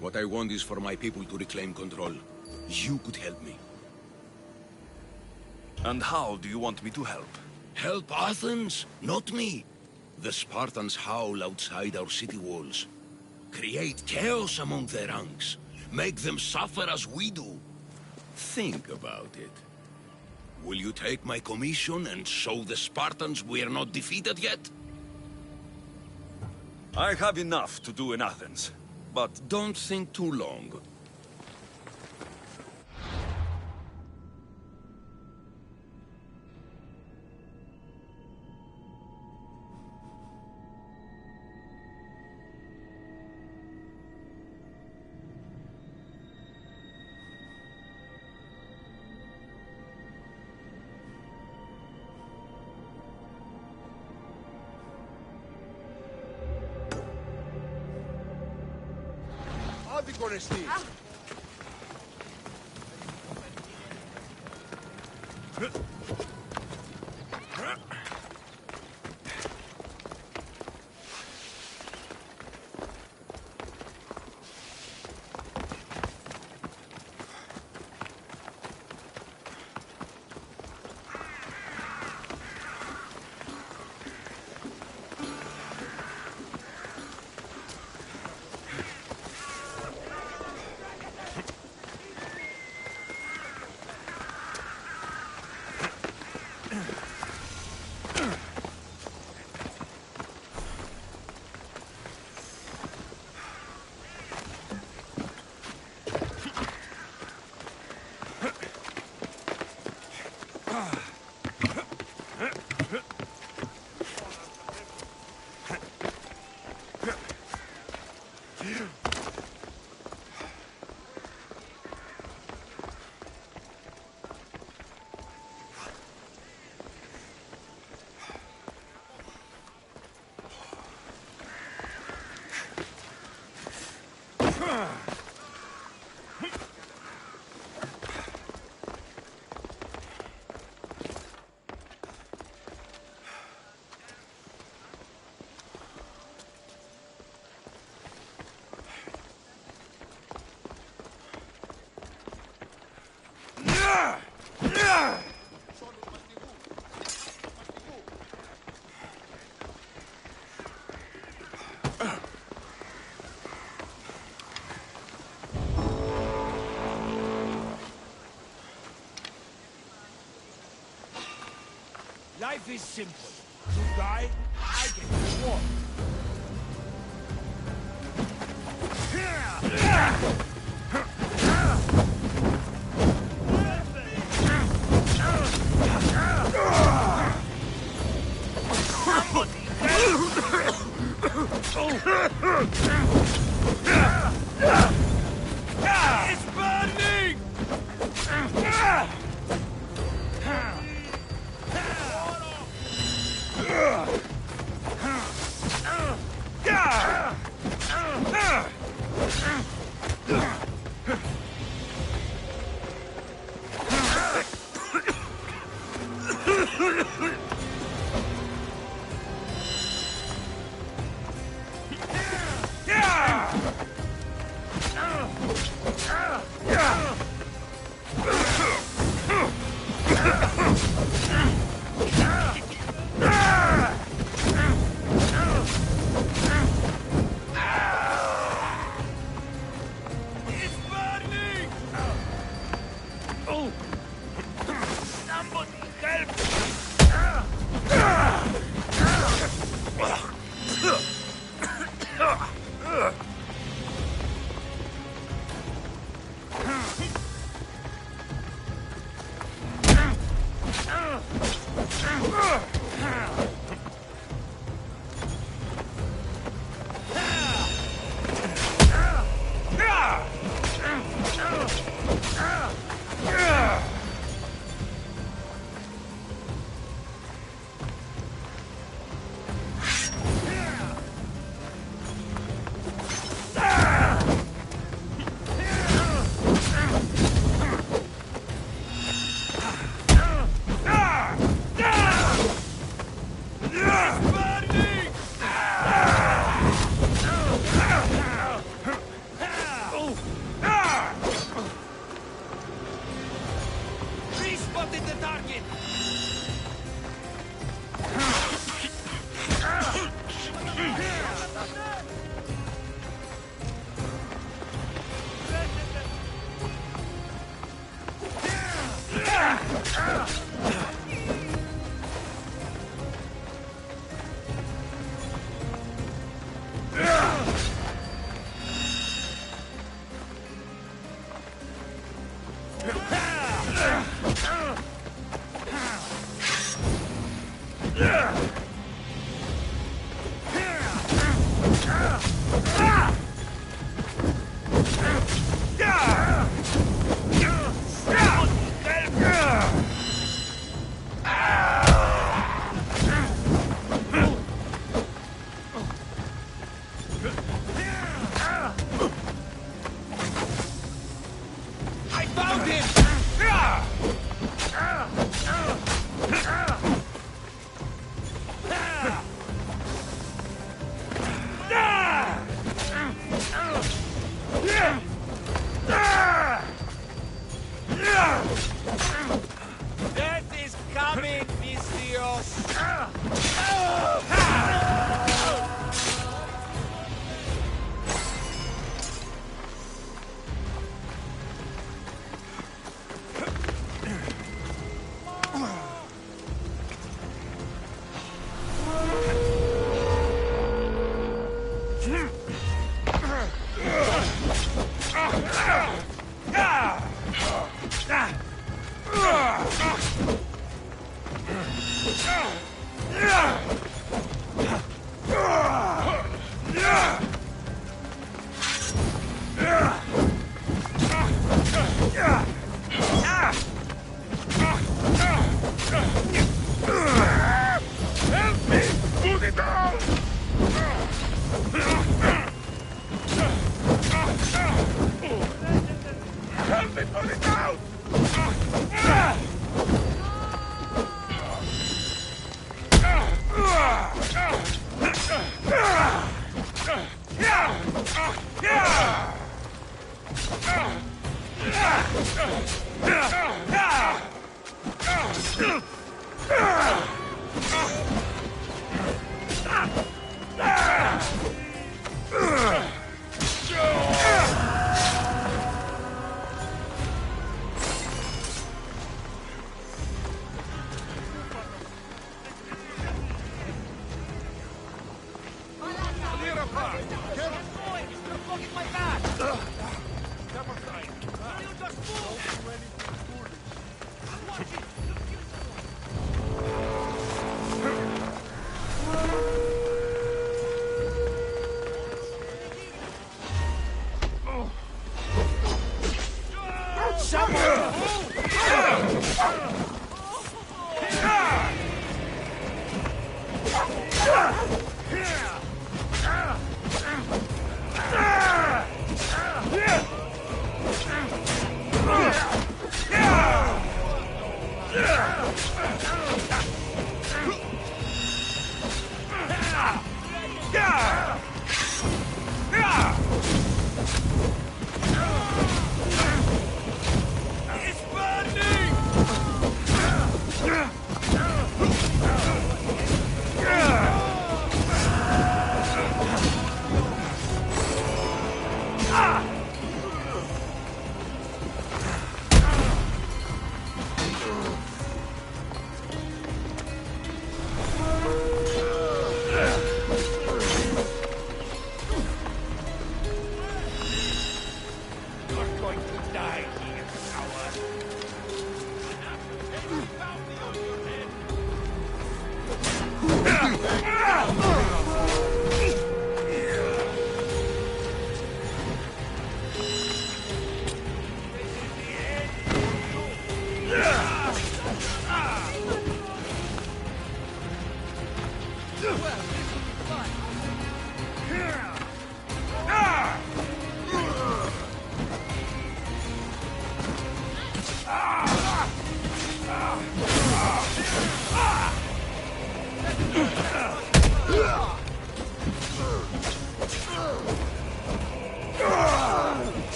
What I want is for my people to reclaim control. You could help me. And how do you want me to help? Help Athens, not me. The Spartans howl outside our city walls. Create chaos among their ranks. Make them suffer as we do. Think about it. Will you take my commission and show the Spartans we are not defeated yet? I have enough to do in Athens, but... Don't think too long. Honesty. Life is simple. You die, I get reward. It's burning!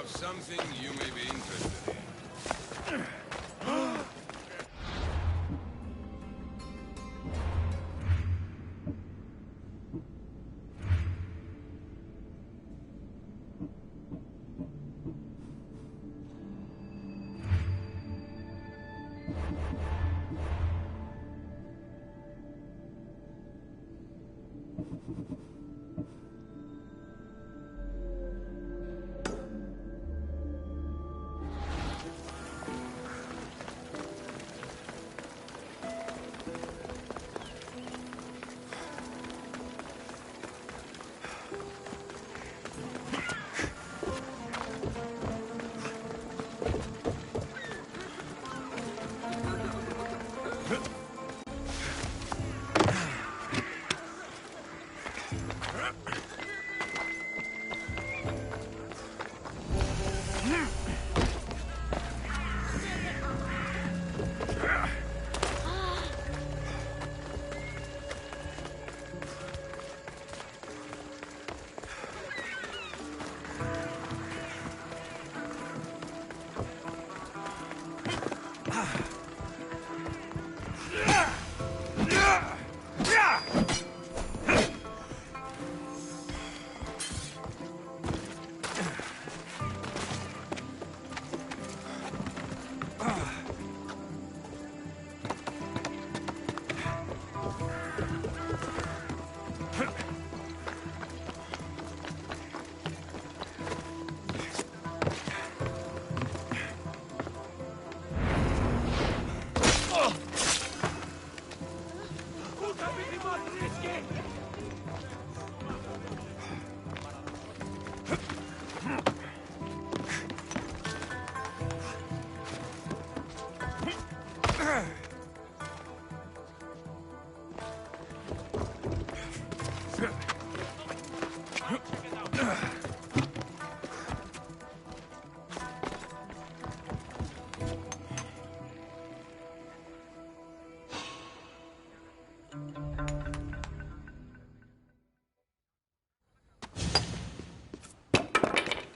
Something you may be interested in.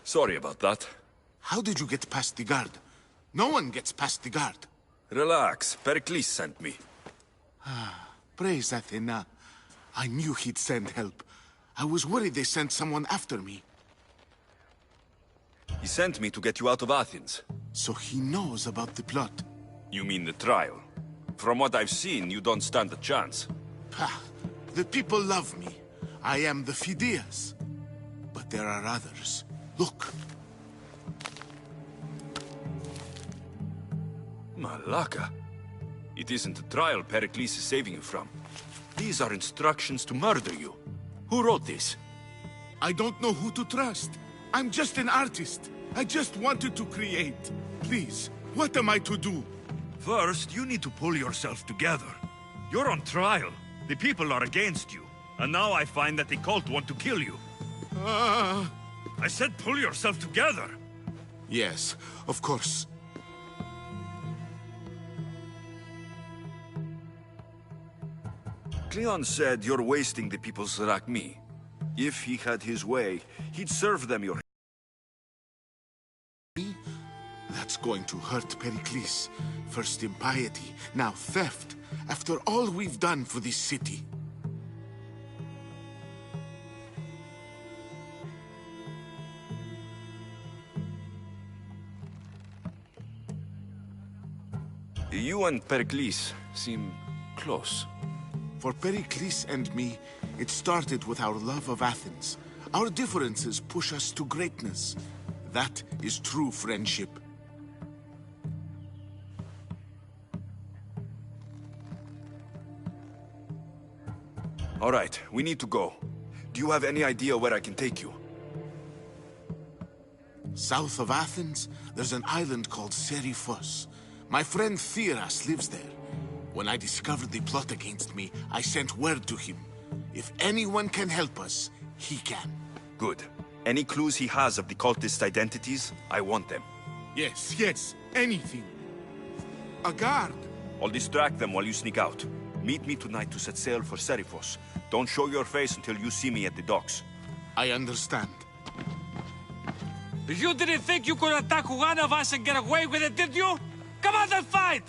Sorry about that. How did you get past the guard? No one gets past the guard. Relax. Pericles sent me. Praise Athena. I knew he'd send help. I was worried they sent someone after me. He sent me to get you out of Athens. So he knows about the plot. You mean the trial? From what I've seen, you don't stand a chance. The people love me. I am the Phidias. But there are others. Look. Malaka. It isn't the trial Pericles is saving you from. These are instructions to murder you. Who wrote this? I don't know who to trust. I'm just an artist. I just wanted to create. Please, what am I to do? First, you need to pull yourself together. You're on trial. The people are against you. And now I find that the cult want to kill you. I said pull yourself together. Yes, of course. Cleon said you're wasting the people's like me. If he had his way, he'd serve them your... That's going to hurt Pericles. First impiety, now theft. After all we've done for this city. You and Pericles seem close. For Pericles and me, it started with our love of Athens. Our differences push us to greatness. That is true friendship. All right, we need to go. Do you have any idea where I can take you? South of Athens, there's an island called Seriphos. My friend Theras lives there. When I discovered the plot against me, I sent word to him. If anyone can help us, he can. Good. Any clues he has of the cultists' identities, I want them. Yes, anything. A guard. I'll distract them while you sneak out. Meet me tonight to set sail for Seriphos. Don't show your face until you see me at the docks. I understand. You didn't think you could attack one of us and get away with it, did you? Come on and fight!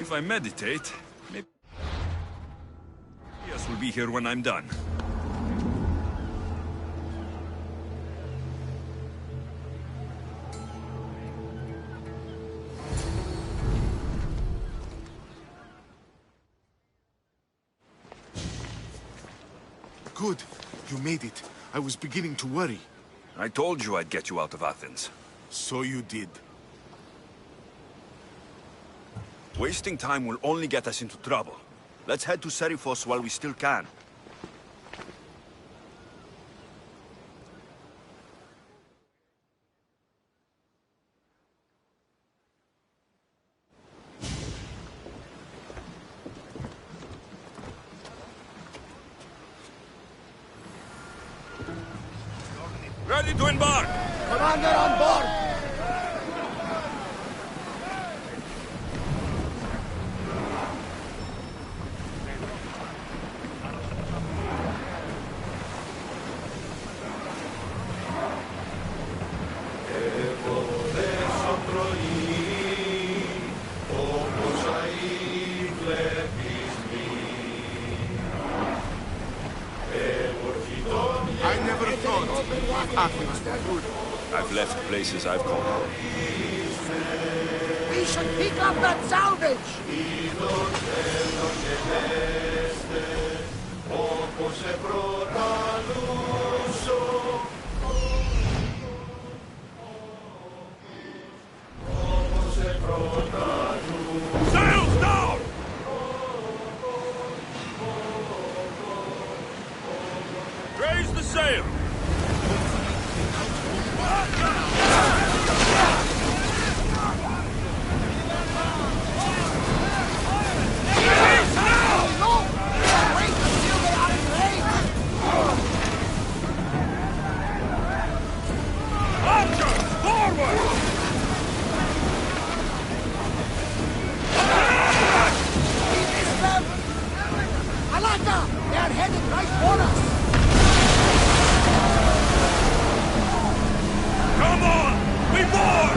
If I meditate, maybe Yes will be here when I'm done. Good. You made it. I was beginning to worry. I told you I'd get you out of Athens. So you did. Wasting time will only get us into trouble. Let's head to Serifos while we still can. Ready to embark! Commander on board! I never thought Athens would. I've left places I've conquered. We should pick up that salvage! Sails down! Raise the sail! They are headed right for us! Come on! We board!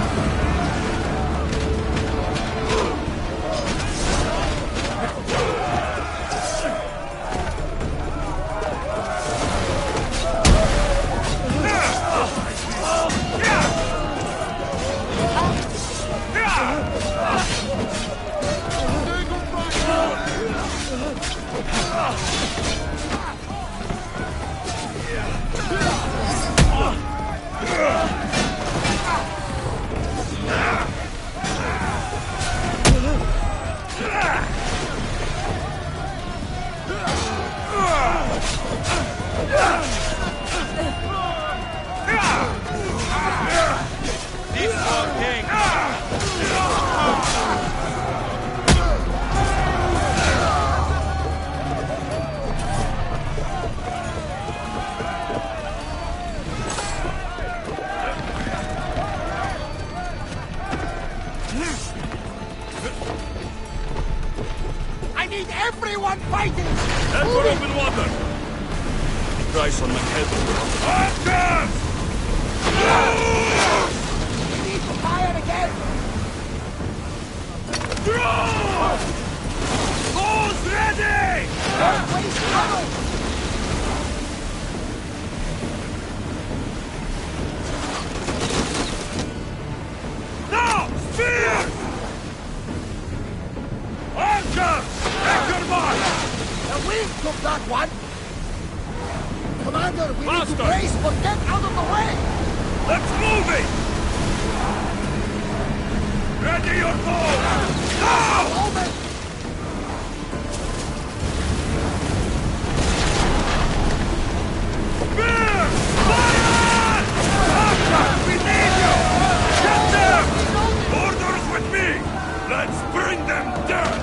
I need everyone fighting! Head for open water! Price on my head. Archers! We need to fire again! Draw! Bows ready! Don't waste ammo! Now! Spears! Archers! Take your mark! The wind took that one! Commander, we need Faster! to brace, but get out of the way! Let's move it! Ready your bow! Now! Moment! Spears! Fire! Archers, we need you! Get them! Orders with me! Let's bring them down!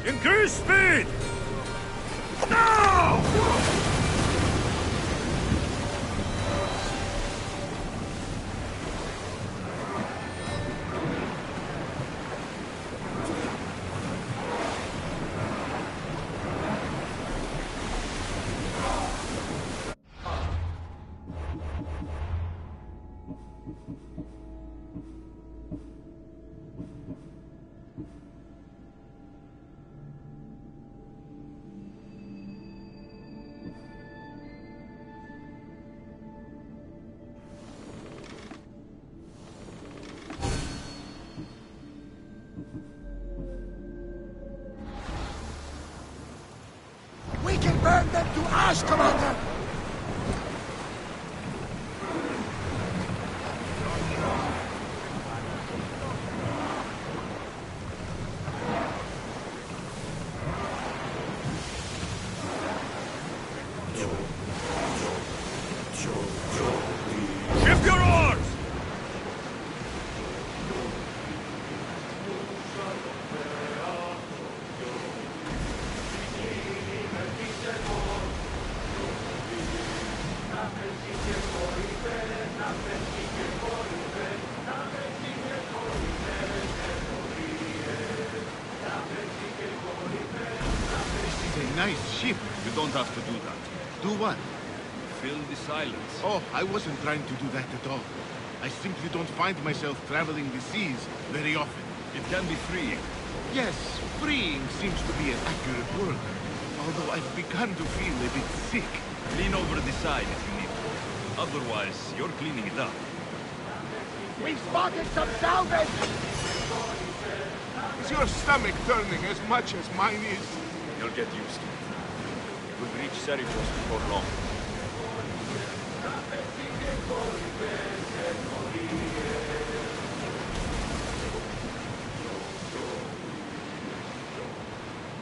Increase speed! Now! We can burn them to ash, Commander! Ship your oars! Nice ship. You don't have to do that. Do what? Fill the silence. Oh, I wasn't trying to do that at all. I simply don't find myself traveling the seas very often. It can be freeing. Yes, freeing seems to be an accurate word. Although I've begun to feel a bit sick. Lean over the side if you need to. Otherwise, you're cleaning it up. We've spotted some salvage! Is your stomach turning as much as mine is? You'll get used to it. We'll reach Serifos before long.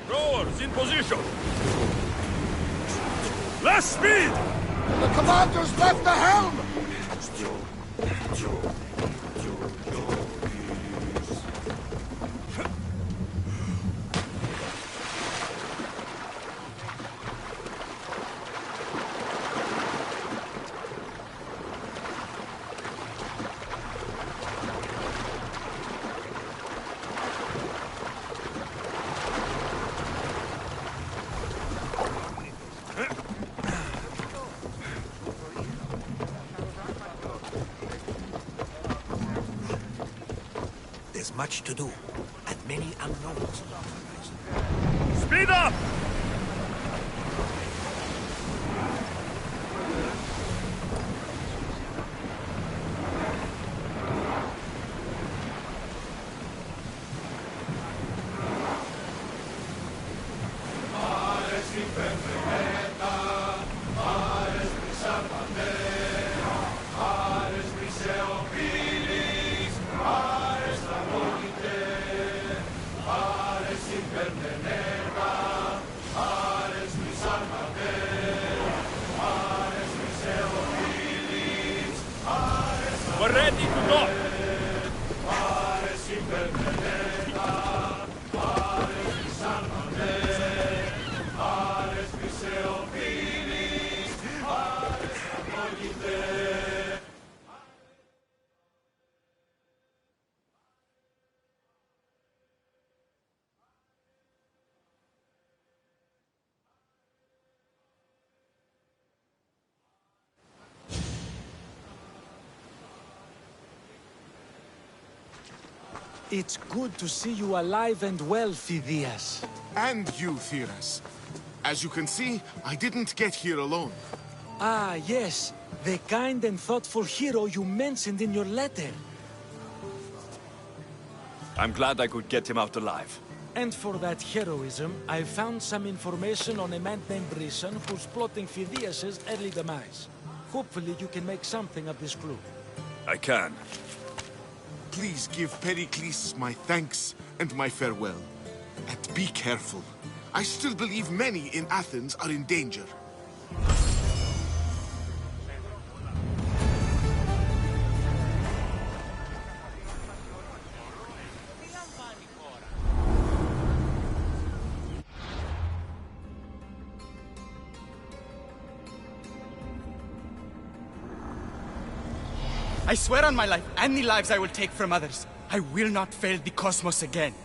Rowers in position! Less speed! The commander's left the helm! There's much to do, and many unknowns. Speed up! ready to go. It's good to see you alive and well, Phidias. And you, Theras. As you can see, I didn't get here alone. Ah, yes. The kind and thoughtful hero you mentioned in your letter. I'm glad I could get him out alive. And for that heroism, I found some information on a man named Brisson who's plotting Phidias' early demise. Hopefully you can make something of this clue. I can. Please give Pericles my thanks and my farewell. And be careful. I still believe many in Athens are in danger. I swear on my life and the lives I will take from others, I will not fail the cosmos again.